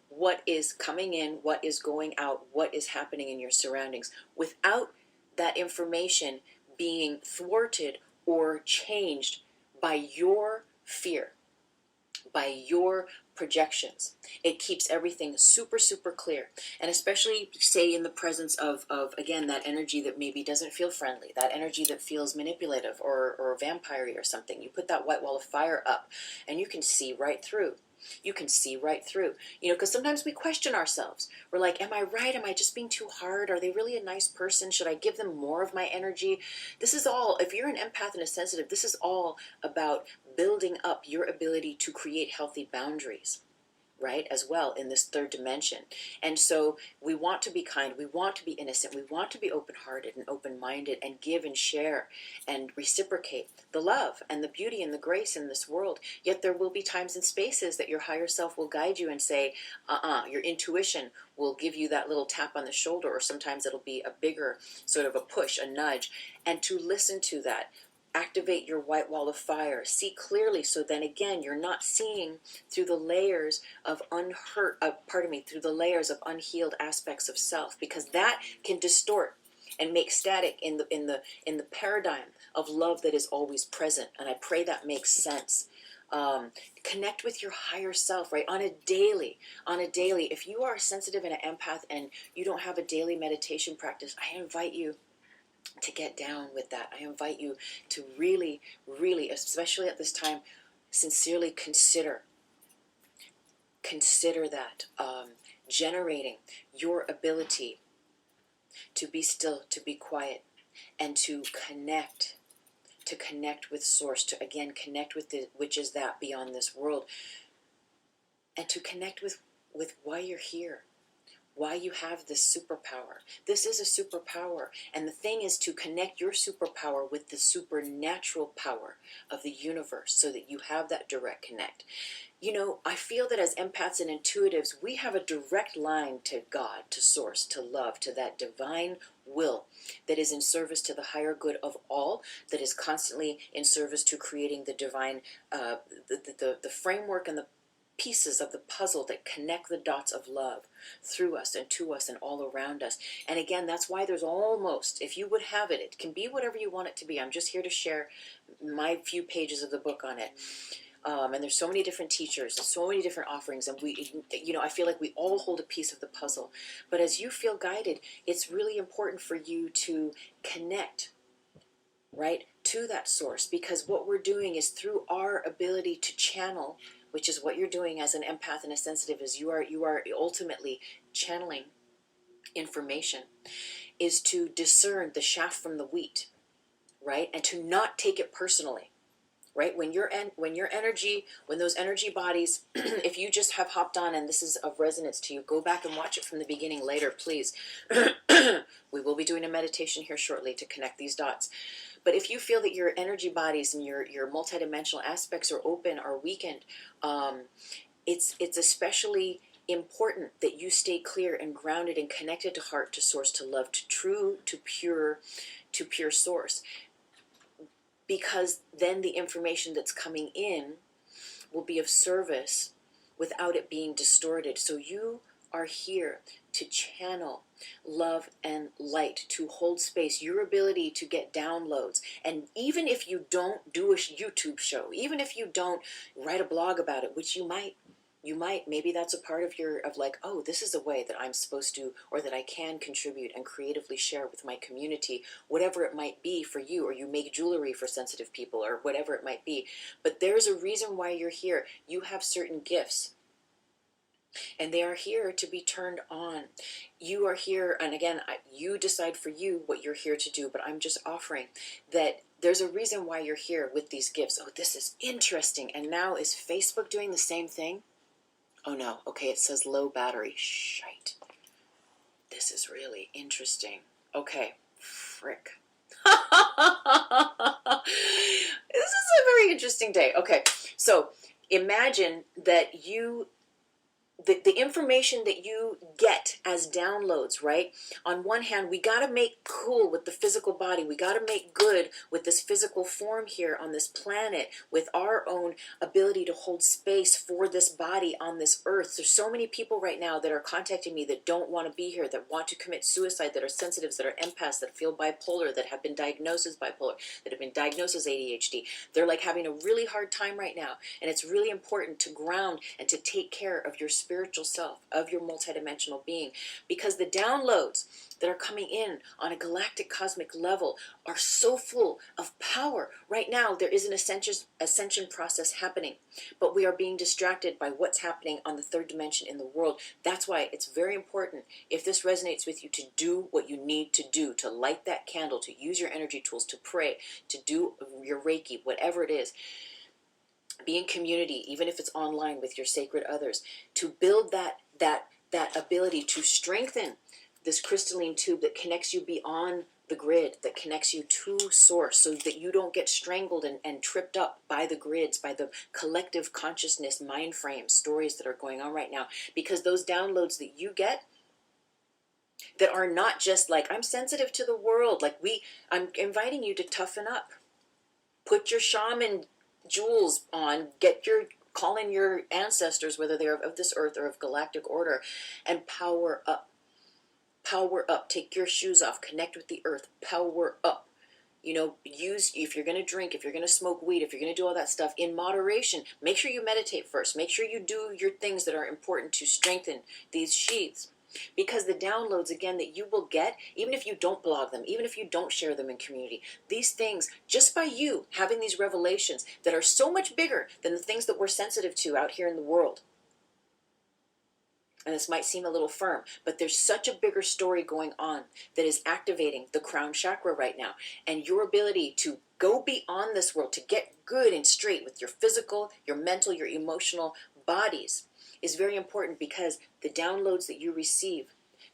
what is coming in, what is going out, what is happening in your surroundings, without that information being thwarted or changed by your fear, by your projections. It keeps everything super, super clear. And especially, say, in the presence of again, that energy that maybe doesn't feel friendly, that energy that feels manipulative or vampire-y or something. You put that white wall of fire up and you can see right through. You can see right through. You know, because sometimes we question ourselves. We're like, am I right? Am I just being too hard? Are they really a nice person? Should I give them more of my energy? This is all, if you're an empath and a sensitive, this is all about building up your ability to create healthy boundaries. right, as well in this third dimension. And so we want to be kind, we want to be innocent, we want to be open-hearted and open-minded and give and share and reciprocate the love and the beauty and the grace in this world. Yet there will be times and spaces that your higher self will guide you and say, your intuition will give you that little tap on the shoulder, or sometimes it'll be a bigger sort of a push, a nudge, and to listen to that. Activate your white wall of fire. See clearly, so then again, you're not seeing through the layers of through the layers of unhealed aspects of self, because that can distort and make static in the paradigm of love that is always present. And I pray that makes sense. Connect with your higher self, right? On a daily. If you are sensitive and an empath and you don't have a daily meditation practice, I invite you to get down with that. I invite you to really, really, especially at this time, sincerely consider that, generating your ability to be still, to be quiet, and to connect with source, to again connect with which is that beyond this world, and to connect with why you're here, why you have this superpower. This is a superpower. And the thing is to connect your superpower with the supernatural power of the universe so that you have that direct connect. You know, I feel that as empaths and intuitives, we have a direct line to God, to source, to love, to that divine will that is in service to the higher good of all, that is constantly in service to creating the divine, the framework and the pieces of the puzzle that connect the dots of love through us and to us and all around us. And again, that's why there's almost, if you would have it, it can be whatever you want it to be. I'm just here to share my few pages of the book on it. And there's so many different teachers, so many different offerings, and I feel like we all hold a piece of the puzzle. But as you feel guided, it's really important for you to connect, right, to that source, because what we're doing is through our ability to channel, which is what you're doing as an empath and a sensitive, is you are ultimately channeling information, is to discern the chaff from the wheat, right, and to not take it personally. Right, when those energy bodies, if you just have hopped on and this is of resonance to you, go back and watch it from the beginning later, please. We will be doing a meditation here shortly to connect these dots. But if you feel that your energy bodies and your multidimensional aspects are open or weakened, it's especially important that you stay clear and grounded and connected to heart, to source, to love, to true, to pure source. Because then the information that's coming in will be of service without it being distorted. So you are here to channel love and light, to hold space, your ability to get downloads. And even if you don't do a YouTube show, even if you don't write a blog about it, which you might, maybe that's a part of oh, this is a way that I'm supposed to, or that I can contribute and creatively share with my community, whatever it might be for you, or you make jewelry for sensitive people, or whatever it might be. But there's a reason why you're here. You have certain gifts, and they are here to be turned on. You are here, and again, you decide for you what you're here to do, but I'm just offering that there's a reason why you're here with these gifts. Oh, this is interesting. And now, is Facebook doing the same thing? Oh no, okay, it says low battery. Shite. This is really interesting. Okay, frick. This is a very interesting day. Okay, so imagine that the information that you get as downloads, right? On one hand, we got to make cool with the physical body. We got to make good with this physical form here on this planet, with our own ability to hold space for this body on this earth. There's so many people right now that are contacting me that don't want to be here, that want to commit suicide, that are sensitives, that are empaths, that feel bipolar, that have been diagnosed as bipolar, that have been diagnosed as ADHD. They're like having a really hard time right now. And it's really important to ground and to take care of your spiritual self, of your multidimensional being, because the downloads that are coming in on a galactic cosmic level are so full of power. Right now, there is an ascension process happening, but we are being distracted by what's happening on the third dimension in the world. That's why it's very important, if this resonates with you, to do what you need to do, to light that candle, to use your energy tools, to pray, to do your Reiki, whatever it is. be in community, even if it's online with your sacred others, to build that ability to strengthen this crystalline tube that connects you beyond the grid, that connects you to source, so that you don't get strangled and tripped up by the grids, by the collective consciousness mind frame stories that are going on right now. Because those downloads that you get that are not just like, I'm sensitive to the world, like I'm inviting you to toughen up. Put your shaman jewels on, call in your ancestors, whether they're of this earth or of galactic order, and power up. Power up. Take your shoes off. Connect with the earth. Power up. You know, if you're going to drink, if you're going to smoke weed, if you're going to do all that stuff in moderation, make sure you meditate first. Make sure you do your things that are important to strengthen these sheaths. Because the downloads, again, that you will get, even if you don't blog them, even if you don't share them in community, these things, just by you having these revelations that are so much bigger than the things that we're sensitive to out here in the world. And this might seem a little firm, but there's such a bigger story going on that is activating the crown chakra right now. And your ability to go beyond this world, to get good and straight with your physical, your mental, your emotional bodies is very important, because the downloads that you receive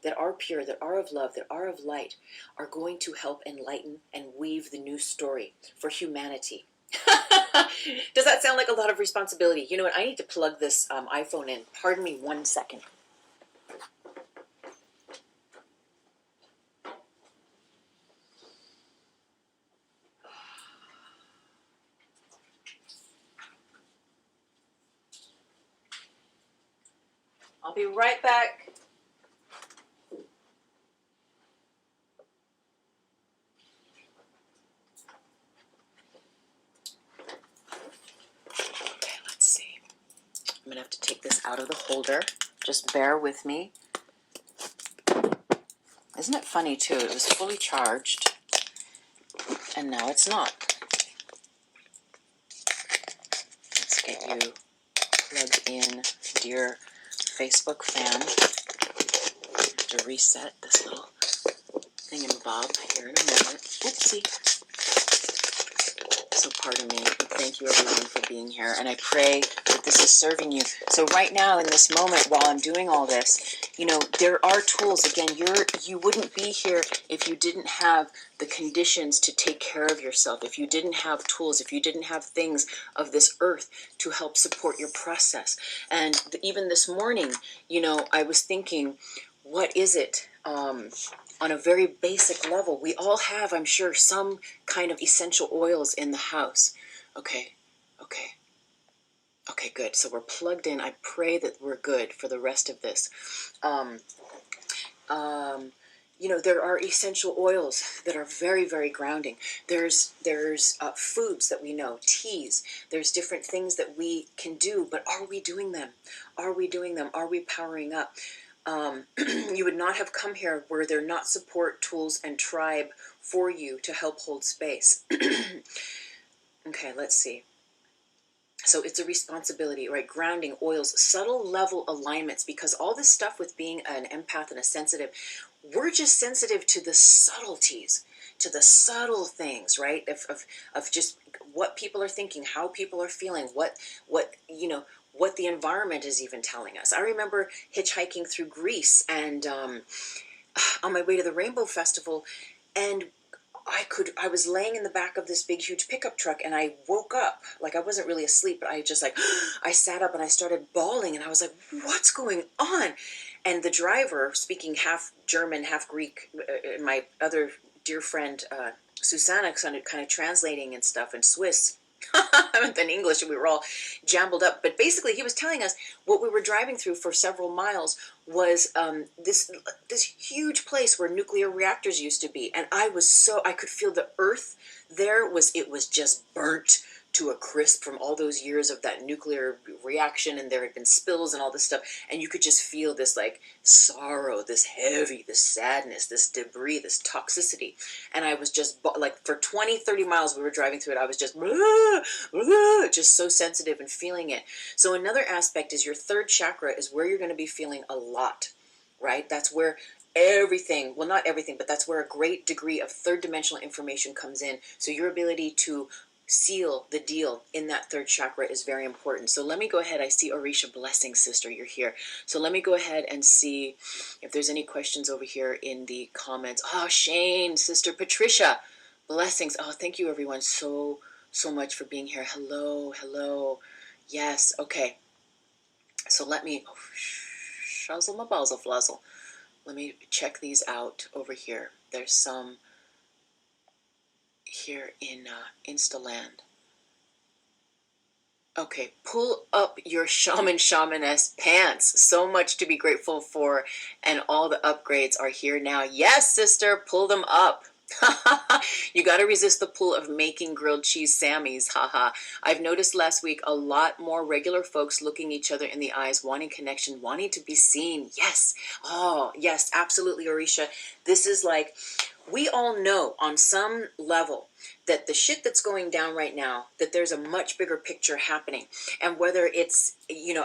that are pure, that are of love, that are of light, are going to help enlighten and weave the new story for humanity. Does that sound like a lot of responsibility? You know what? I need to plug this iPhone in. Pardon me 1 second. I'll be right back. Okay, let's see. I'm going to have to take this out of the holder. Just bear with me. Isn't it funny, too? It was fully charged, and now it's not. Let's get you plugged in, dear Facebook fan. I have to reset this little thingamabob here in a minute. Oopsie. So pardon me, and thank you everyone for being here, and I pray that this is serving you. So right now in this moment while I'm doing all this, you know, there are tools. Again, you wouldn't be here if you didn't have the conditions to take care of yourself, if you didn't have tools, if you didn't have things of this earth to help support your process. And even this morning, you know, I was thinking, what is it? On a very basic level, we all have, I'm sure, some kind of essential oils in the house. Okay, good. So we're plugged in. I pray that we're good for the rest of this. You know, there are essential oils that are very, very grounding. There's foods that we know, teas. There's different things that we can do, but are we doing them? Are we doing them? Are we powering up? You would not have come here were there not support, tools, and tribe for you to help hold space. Okay, let's see. So it's a responsibility, right? Grounding, oils, subtle level alignments, because all this stuff with being an empath and a sensitive, we're just sensitive to the subtleties, to the subtle things, right? Of just what people are thinking, how people are feeling, what you know, what the environment is even telling us. I remember hitchhiking through Greece and on my way to the Rainbow Festival, and I was laying in the back of this big, huge pickup truck, and I woke up. Like, I wasn't really asleep, but I just like, I sat up and I started bawling, and I was like, what's going on? And the driver, speaking half German, half Greek, my other dear friend, Susanna, kind of translating and stuff, and Swiss, and then English, and we were all jumbled up. But basically, he was telling us what we were driving through for several miles was this huge place where nuclear reactors used to be, and I could feel the earth there it was just burnt to a crisp from all those years of that nuclear reaction, and there had been spills and all this stuff, and you could just feel this like sorrow, this heavy, this sadness, this debris, this toxicity. And I was just like, for 20-30 miles we were driving through it, I was just so sensitive and feeling it. So another aspect is your third chakra is where you're going to be feeling a lot, right? That's where everything, well, not everything, but that's where a great degree of third dimensional information comes in. So your ability to seal the deal in that third chakra is very important. So let me go ahead. I see Orisha, blessing sister, you're here. So let me go ahead and see if there's any questions over here in the comments. Oh, Shane, sister Patricia, blessings. Oh, thank you everyone so much for being here. Hello, hello. Yes, okay. So let me, shazzle my balls flazzle. Let me check these out over here. There's some here in Instaland. Okay, pull up your shamaness pants. So much to be grateful for, and all the upgrades are here now. Yes, sister, pull them up. You got to resist the pull of making grilled cheese Sammys. Haha. I've noticed last week a lot more regular folks looking each other in the eyes, wanting connection, wanting to be seen. Yes. Oh, yes, absolutely, Orisha. This is like, we all know on some level that the shit that's going down right now, that there's a much bigger picture happening. And whether it's,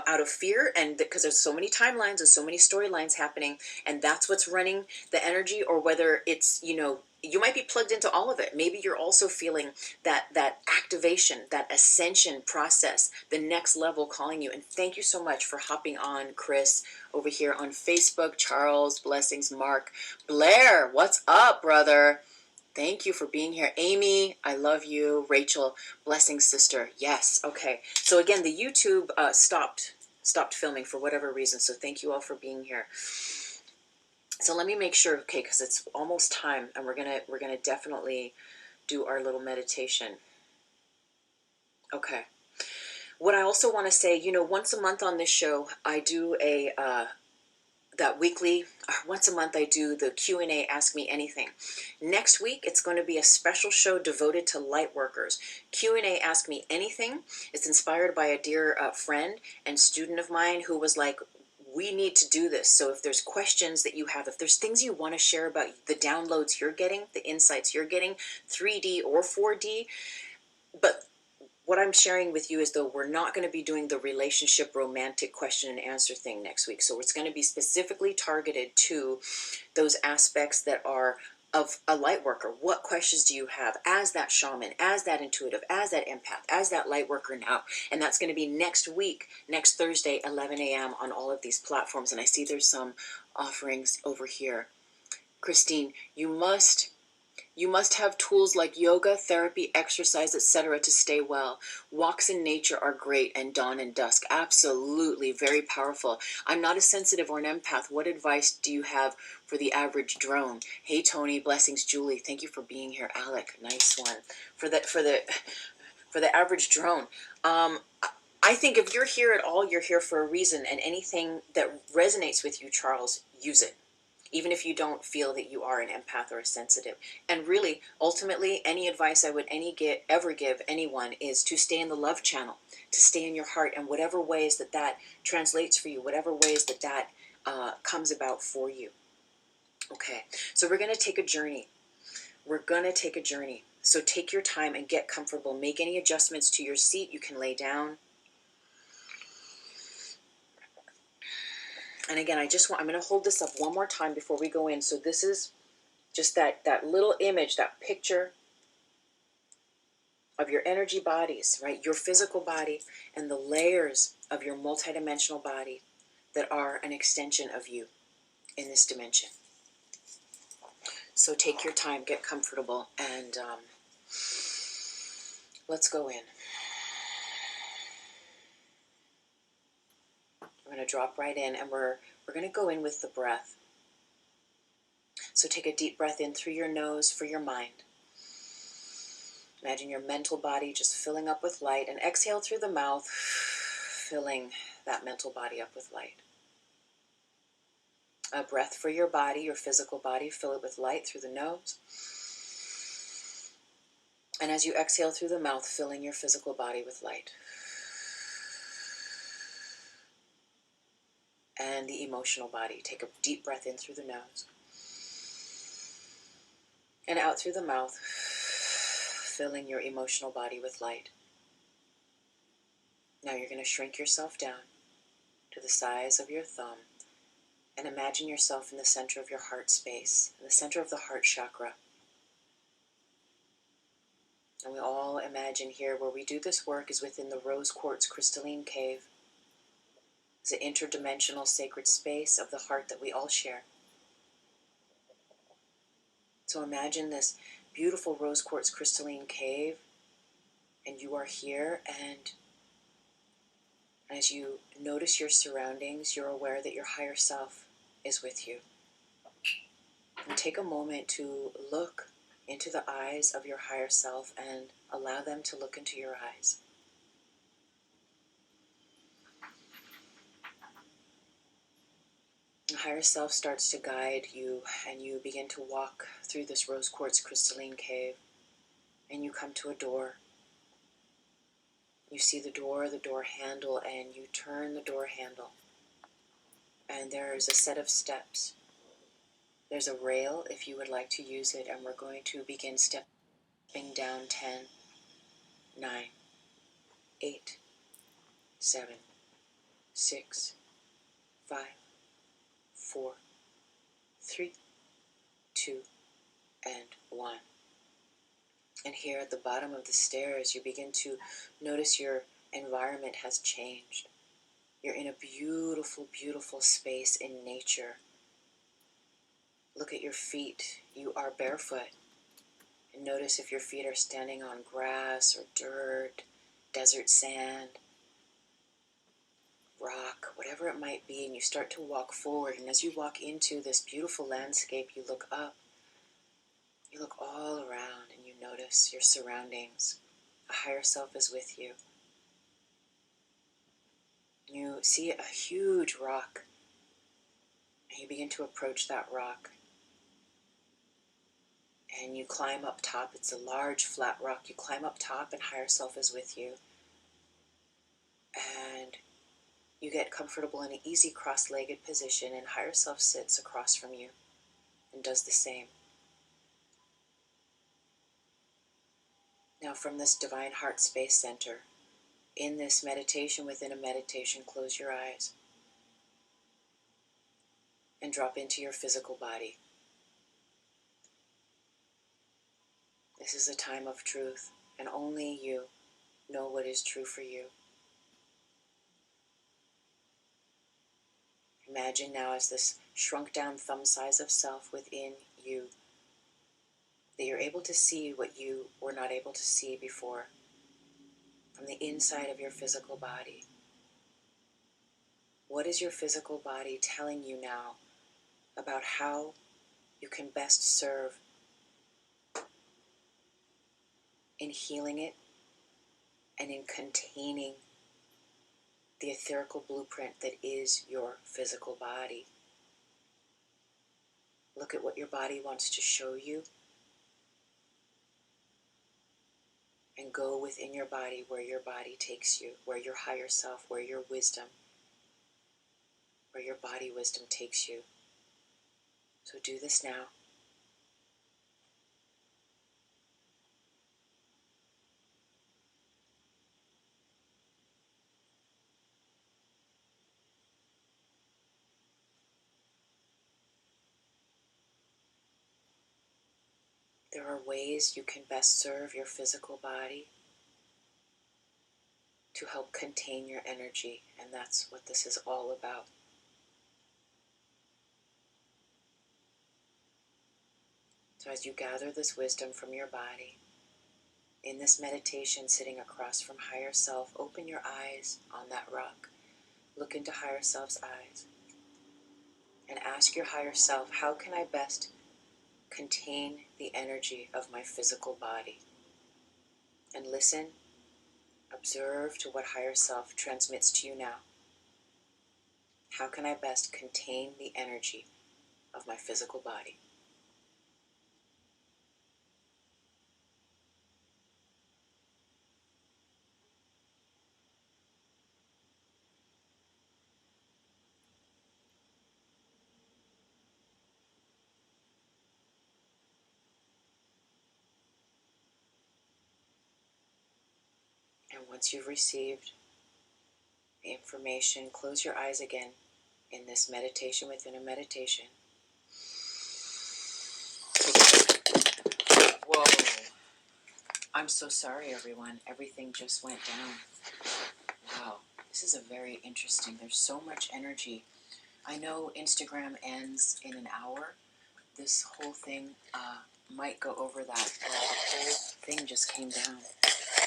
out of fear, and because there's so many timelines and so many storylines happening, and that's what's running the energy, or whether it's, you might be plugged into all of it. Maybe you're also feeling that activation, that ascension process, the next level calling you. And thank you so much for hopping on, Chris, over here on Facebook. Charles, blessings. Mark, Blair, what's up, brother? Thank you for being here. Amy, I love you. Rachel, blessings, sister. Yes, okay. So again, the YouTube stopped filming for whatever reason. So thank you all for being here. So let me make sure, okay, because it's almost time, and we're gonna definitely do our little meditation. Okay. What I also want to say, once a month on this show, I do that weekly, once a month I do the Q&A, Ask Me Anything. Next week, it's going to be a special show devoted to light workers. Q&A, Ask Me Anything. It's inspired by a dear friend and student of mine who was like, we need to do this. So if there's questions that you have, if there's things you want to share about the downloads you're getting, the insights you're getting, 3D or 4D, but what I'm sharing with you is, though, we're not going to be doing the relationship romantic question and answer thing next week. So it's going to be specifically targeted to those aspects that are of a light worker. What questions do you have as that shaman, as that intuitive, as that empath, as that light worker now? And that's going to be next week, next Thursday, 11 a.m. on all of these platforms. And I see there's some offerings over here. Christine, you must have tools like yoga, therapy, exercise, etc. to stay well. Walks in nature are great, and dawn and dusk. Absolutely, very powerful. I'm not a sensitive or an empath. What advice do you have for the average drone? Hey, Tony, blessings. Julie, thank you for being here. Alec, nice one. For the average drone. I think if you're here at all, you're here for a reason, and anything that resonates with you, Charles, use it. Even if you don't feel that you are an empath or a sensitive. And really, ultimately, any advice I would ever give anyone is to stay in the love channel, to stay in your heart, and whatever ways that translates for you, whatever ways that comes about for you. Okay, so we're going to take a journey. So take your time and get comfortable. Make any adjustments to your seat. You can lay down. And again, I'm going to hold this up one more time before we go in. So this is just that little image, that picture of your energy bodies, right? Your physical body and the layers of your multidimensional body that are an extension of you in this dimension. So take your time, get comfortable, and let's go in. We're going to drop right in, and we're going to go in with the breath. So take a deep breath in through your nose for your mind. Imagine your mental body just filling up with light, and exhale through the mouth, filling that mental body up with light. A breath for your body, your physical body, fill it with light through the nose. And as you exhale through the mouth, filling your physical body with light. And the emotional body. Take a deep breath in through the nose. And out through the mouth, filling your emotional body with light. Now you're going to shrink yourself down to the size of your thumb and imagine yourself in the center of your heart space, in the center of the heart chakra. And we all imagine here where we do this work is within the rose quartz crystalline cave. It's an interdimensional sacred space of the heart that we all share. So imagine this beautiful rose quartz crystalline cave, and you are here, and as you notice your surroundings, you're aware that your higher self is with you. And take a moment to look into the eyes of your higher self and allow them to look into your eyes. The higher self starts to guide you, and you begin to walk through this rose quartz crystalline cave, and you come to a door. You see the door handle, and you turn the door handle, and there's a set of steps. There's a rail if you would like to use it, and we're going to begin stepping down 10, 9, 8, 7, 6, 5, 4, 3, 2, and 1. And here at the bottom of the stairs, you begin to notice your environment has changed. You're in a beautiful, beautiful space in nature. Look at your feet. You are barefoot. And notice if your feet are standing on grass or dirt, desert sand, rock, whatever it might be, and you start to walk forward. And as you walk into this beautiful landscape, you look up. You look all around and you notice your surroundings. A higher self is with you. You see a huge rock, and you begin to approach that rock. And you climb up top. It's a large flat rock. You climb up top, and higher self is with you. And you get comfortable in an easy cross-legged position, and higher self sits across from you and does the same. Now from this divine heart space center, in this meditation within a meditation, close your eyes and drop into your physical body. This is a time of truth, and only you know what is true for you. Imagine now as this shrunk down thumb size of self within you, that you're able to see what you were not able to see before from the inside of your physical body. What is your physical body telling you now about how you can best serve in healing it and in containing the etherical blueprint that is your physical body? Look at what your body wants to show you, and go within your body where your body takes you, where your higher self, where your wisdom, where your body wisdom takes you. So do this now. There are ways you can best serve your physical body to help contain your energy, and that's what this is all about. So as you gather this wisdom from your body, in this meditation sitting across from higher self, open your eyes on that rock. Look into higher self's eyes and ask your higher self, how can I best contain the energy of my physical body? And listen, observe to what higher self transmits to you now. How can I best contain the energy of my physical body? And once you've received the information, close your eyes again in this meditation within a meditation. Whoa. I'm so sorry, everyone. Everything just went down. Wow. This is a very interesting. There's so much energy. I know Instagram ends in an hour. This whole thing might go over that. The whole thing just came down.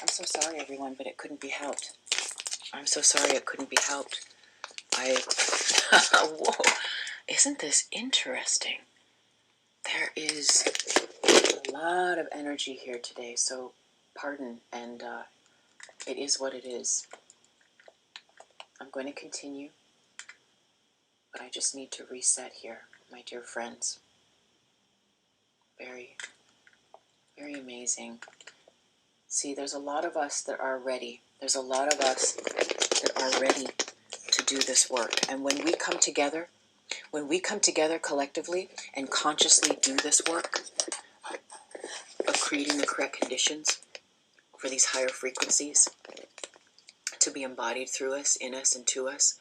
I'm so sorry, everyone, but it couldn't be helped. I'm so sorry it couldn't be helped. Whoa. Isn't this interesting? There is a lot of energy here today, so pardon, and it is what it is. I'm going to continue, but I just need to reset here, my dear friends. Very, very amazing. See, there's a lot of us that are ready. There's a lot of us that are ready to do this work. And when we come together collectively and consciously do this work of creating the correct conditions for these higher frequencies to be embodied through us, in us, and to us,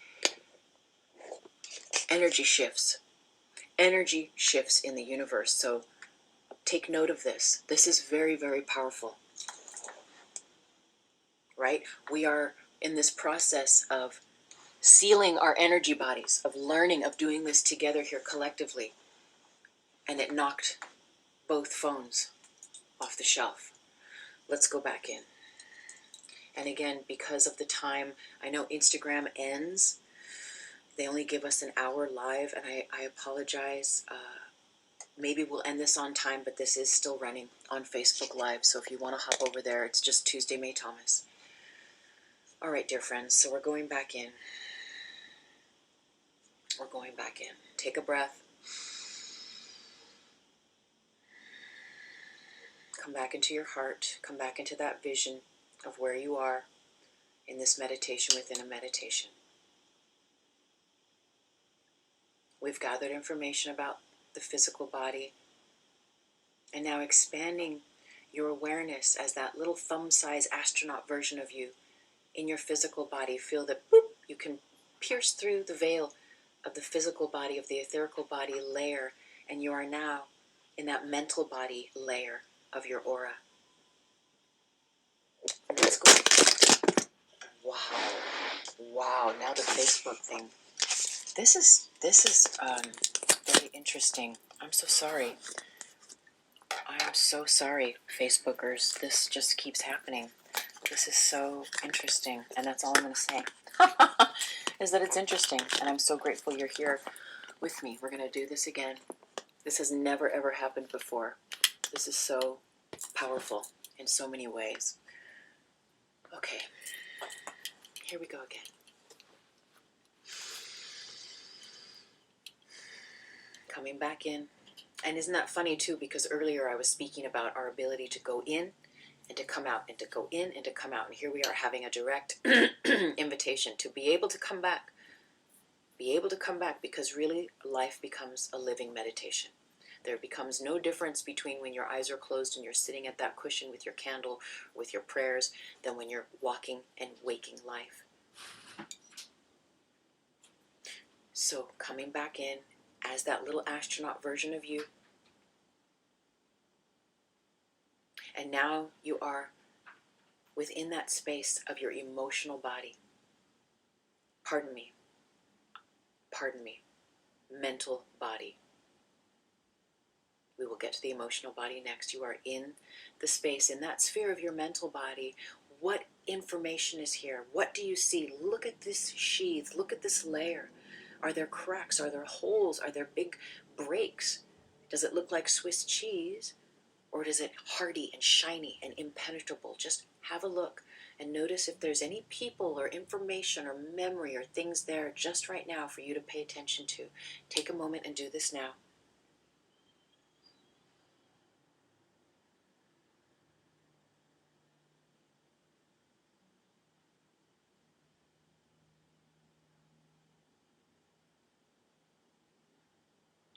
energy shifts. Energy shifts in the universe. So take note of this. This is very, very powerful. Right? We are in this process of sealing our energy bodies, of learning, of doing this together here collectively. And it knocked both phones off the shelf. Let's go back in. And again, because of the time, I know Instagram ends. They only give us an hour live, and I apologize. Maybe we'll end this on time, but this is still running on Facebook Live. So if you want to hop over there, it's just Tuesday, May Thomas. All right, dear friends, so we're going back in. We're going back in. Take a breath. Come back into your heart. Come back into that vision of where you are in this meditation within a meditation. We've gathered information about the physical body, and now expanding your awareness as that little thumb-sized astronaut version of you in your physical body. Feel that boop, you can pierce through the veil of the physical body, of the etherical body layer, and you are now in that mental body layer of your aura. Let's go. Wow, now the Facebook thing. This is very interesting. I'm so sorry. I'm so sorry, Facebookers. This just keeps happening. This is so interesting, and that's all I'm going to say. Is that it's interesting, and I'm so grateful you're here with me. We're going to do this again. This has never, ever happened before. This is so powerful in so many ways. Okay, here we go again. Coming back in. And isn't that funny too, because earlier I was speaking about our ability to go in and to come out, and to go in and to come out. And here we are having a direct invitation to be able to come back. Be able to come back, because really life becomes a living meditation. There becomes no difference between when your eyes are closed and you're sitting at that cushion with your candle, with your prayers, than when you're walking and waking life. So coming back in as that little astronaut version of you. And now you are within that space of your emotional body. Pardon me, mental body. We will get to the emotional body next. You are in the space, in that sphere of your mental body. What information is here? What do you see? Look at this sheath. Look at this layer. Are there cracks? Are there holes? Are there big breaks? Does it look like Swiss cheese? Or is it hardy and shiny and impenetrable? Just have a look and notice if there's any people or information or memory or things there just right now for you to pay attention to. Take a moment and do this now.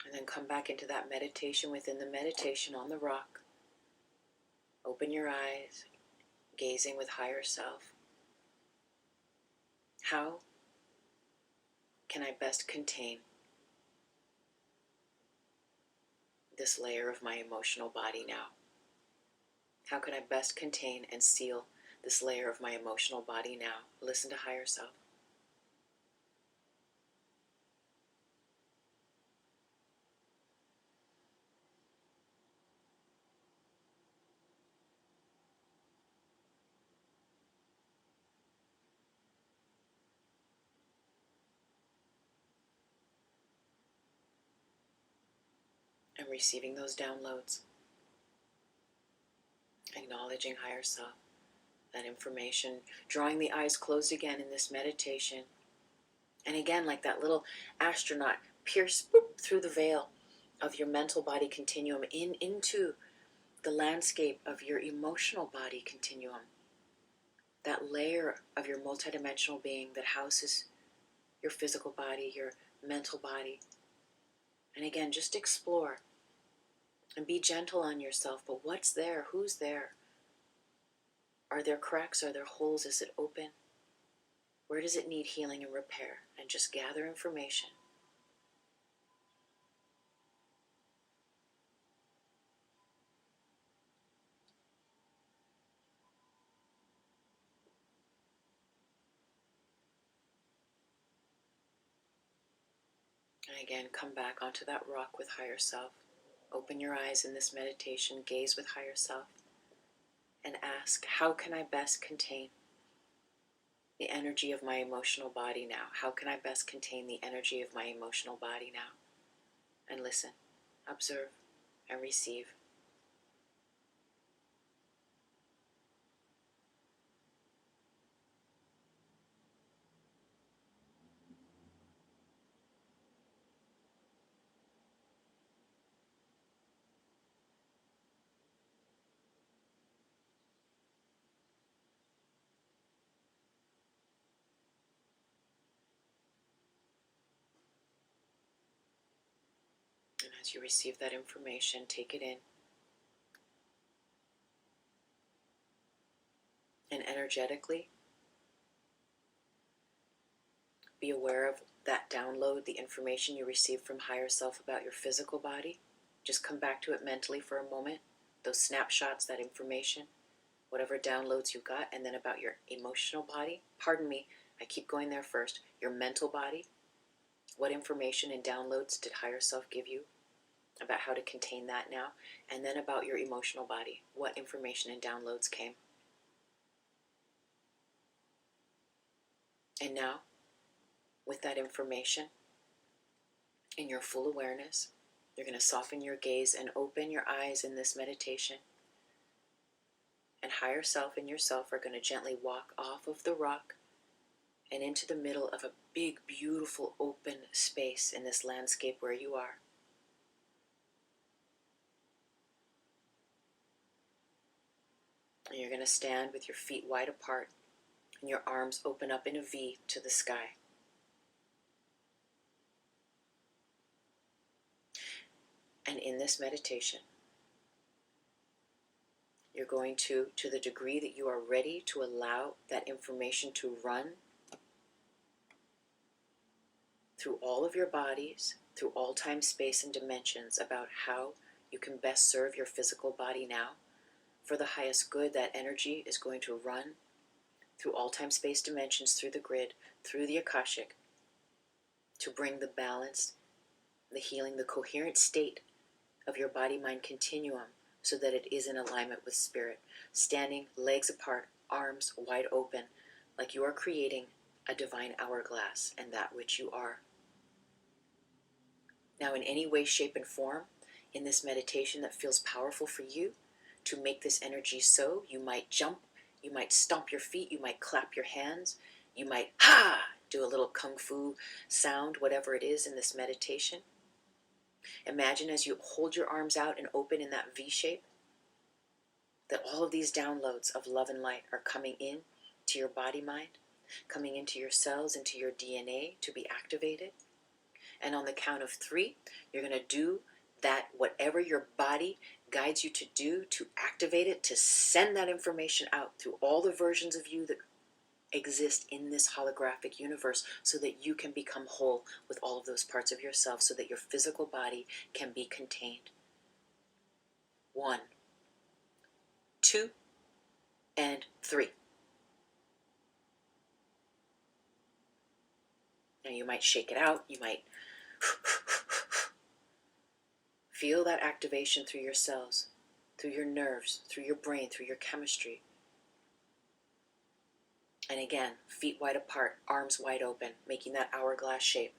And then come back into that meditation within the meditation on the rock. Open your eyes, gazing with higher self. How can I best contain this layer of my emotional body now? How can I best contain and seal this layer of my emotional body now? Listen to higher self. And receiving those downloads. Acknowledging higher self, that information, drawing the eyes closed again in this meditation. And again, like that little astronaut, pierce boop, through the veil of your mental body continuum into the landscape of your emotional body continuum. That layer of your multidimensional being that houses your physical body, your mental body. And again, just explore and be gentle on yourself. But what's there? Who's there? Are there cracks? Are there holes? Is it open? Where does it need healing and repair? And just gather information. And again, come back onto that rock with higher self. Open your eyes in this meditation, gaze with higher self, and ask, how can I best contain the energy of my emotional body now? How can I best contain the energy of my emotional body now? And listen, observe, and receive. And as you receive that information, take it in. And energetically, be aware of that download, the information you received from higher self about your physical body. Just come back to it mentally for a moment. Those snapshots, that information, whatever downloads you got, and then about your emotional body. Pardon me, I keep going there first. Your mental body. What information and downloads did higher self give you about how to contain that now? And then about your emotional body. What information and downloads came? And now, with that information, in your full awareness, you're going to soften your gaze and open your eyes in this meditation. And higher self and yourself are going to gently walk off of the rock and into the middle of a big, beautiful, open space in this landscape where you are. And you're going to stand with your feet wide apart and your arms open up in a V to the sky. And in this meditation, you're going to the degree that you are ready to allow that information to run through all of your bodies, through all time, space, and dimensions about how you can best serve your physical body now. For the highest good, that energy is going to run through all time, space, dimensions, through the grid, through the Akashik, to bring the balance, the healing, the coherent state of your body-mind continuum so that it is in alignment with spirit. Standing legs apart, arms wide open, like you are creating a divine hourglass and that which you are. Now, in any way, shape, and form, in this meditation that feels powerful for you, to make this energy so, you might jump, you might stomp your feet, you might clap your hands, you might, do a little kung fu sound, whatever it is in this meditation. Imagine as you hold your arms out and open in that V shape, that all of these downloads of love and light are coming in to your body-mind, coming into your cells, into your DNA to be activated. And on the count of 3, you're going to do that, whatever your body guides you to do, to activate it, to send that information out through all the versions of you that exist in this holographic universe so that you can become whole with all of those parts of yourself so that your physical body can be contained. 1, 2, and 3. Now you might shake it out. You might feel that activation through your cells, through your nerves, through your brain, through your chemistry. And again, feet wide apart, arms wide open, making that hourglass shape.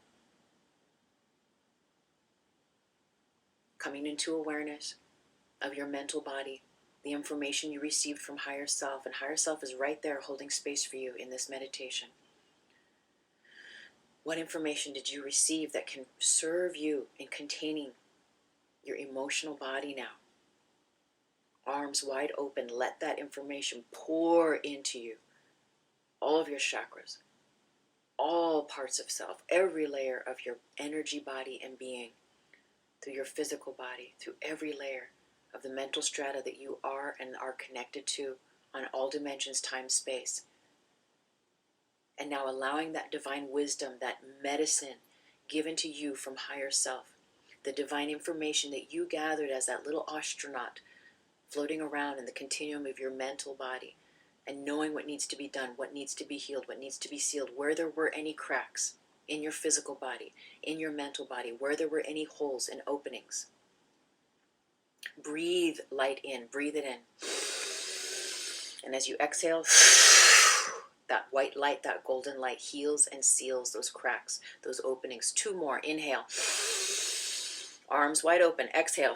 Coming into awareness of your mental body, the information you received from higher self, and higher self is right there holding space for you in this meditation. What information did you receive that can serve you in containing your emotional body now? Arms wide open, let that information pour into you. All of your chakras, all parts of self, every layer of your energy body and being, through your physical body, through every layer of the mental strata that you are and are connected to on all dimensions, time, space. And now allowing that divine wisdom, that medicine given to you from higher self, the divine information that you gathered as that little astronaut floating around in the continuum of your mental body, and knowing what needs to be done, what needs to be healed, what needs to be sealed, where there were any cracks in your physical body, in your mental body, where there were any holes and openings. Breathe light in, breathe it in. And as you exhale, that white light, that golden light heals and seals those cracks, those openings. 2 more, inhale. Arms wide open, exhale.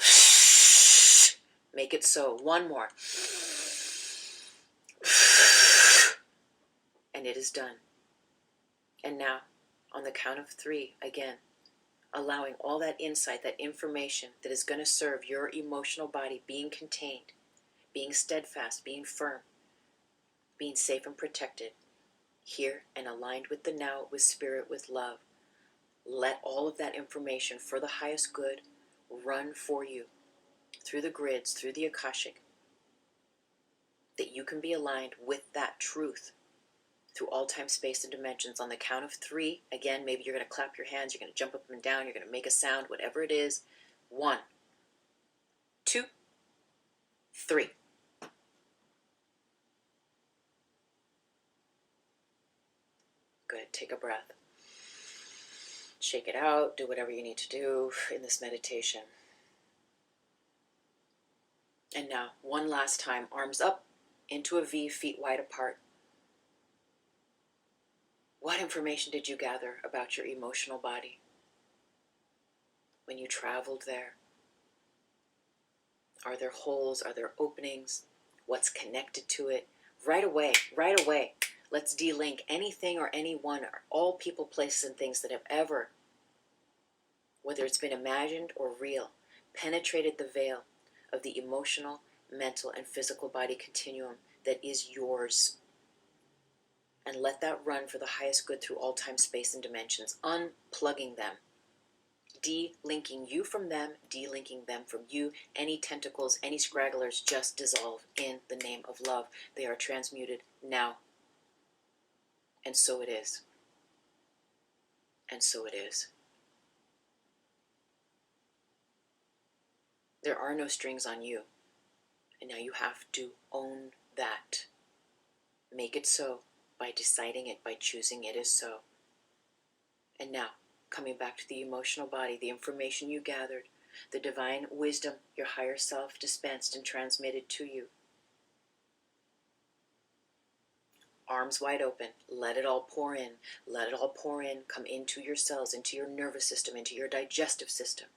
Make it so. 1 more. And it is done. And now, on the count of 3, again, allowing all that insight, that information that is going to serve your emotional body being contained, being steadfast, being firm, being safe and protected, here and aligned with the now, with spirit, with love. Let all of that information for the highest good run for you through the grids, through the Akashik, that you can be aligned with that truth through all time, space, and dimensions. On the count of 3, again, maybe you're going to clap your hands, you're going to jump up and down, you're going to make a sound, whatever it is. 1, 2, 3. Good. Take a breath. Shake it out. Do whatever you need to do in this meditation. And now, one last time, arms up into a V, feet wide apart. What information did you gather about your emotional body when you traveled there? Are there holes? Are there openings? What's connected to it? Right away, let's de-link anything or anyone or all people, places, and things that have ever, whether it's been imagined or real, penetrated the veil of the emotional, mental, and physical body continuum that is yours. And let that run for the highest good through all time, space, and dimensions, unplugging them, de-linking you from them, de-linking them from you. Any tentacles, any scragglers, just dissolve in the name of love. They are transmuted now. And so it is. And so it is. There are no strings on you. And now you have to own that. Make it so by deciding it, by choosing it is so. And now, coming back to the emotional body, the information you gathered, the divine wisdom your higher self dispensed and transmitted to you. Arms wide open, let it all pour in. Let it all pour in, come into your cells, into your nervous system, into your digestive system,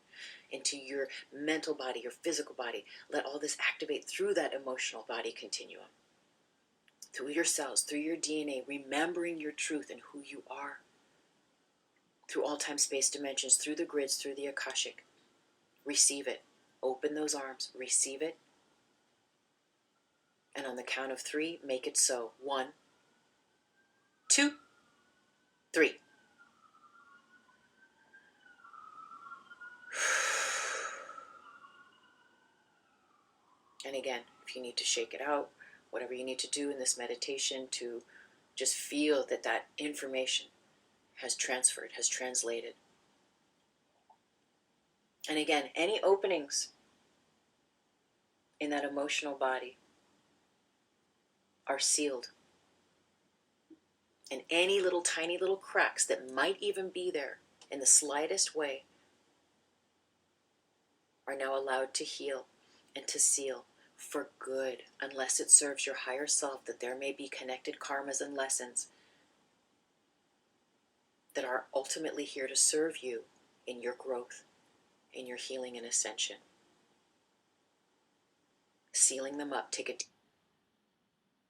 into your mental body, your physical body. Let all this activate through that emotional body continuum. Through your cells, through your DNA, remembering your truth and who you are. Through all time, space, dimensions, through the grids, through the Akashic. Receive it. Open those arms. Receive it. And on the count of 3, make it so. 1, 2, 3. And again, if you need to shake it out, whatever you need to do in this meditation to just feel that that information has transferred, has translated. And again, any openings in that emotional body, are sealed. And any little tiny little cracks that might even be there in the slightest way are now allowed to heal and to seal for good, unless it serves your higher self, that there may be connected karmas and lessons that are ultimately here to serve you in your growth, in your healing and ascension. Sealing them up, take a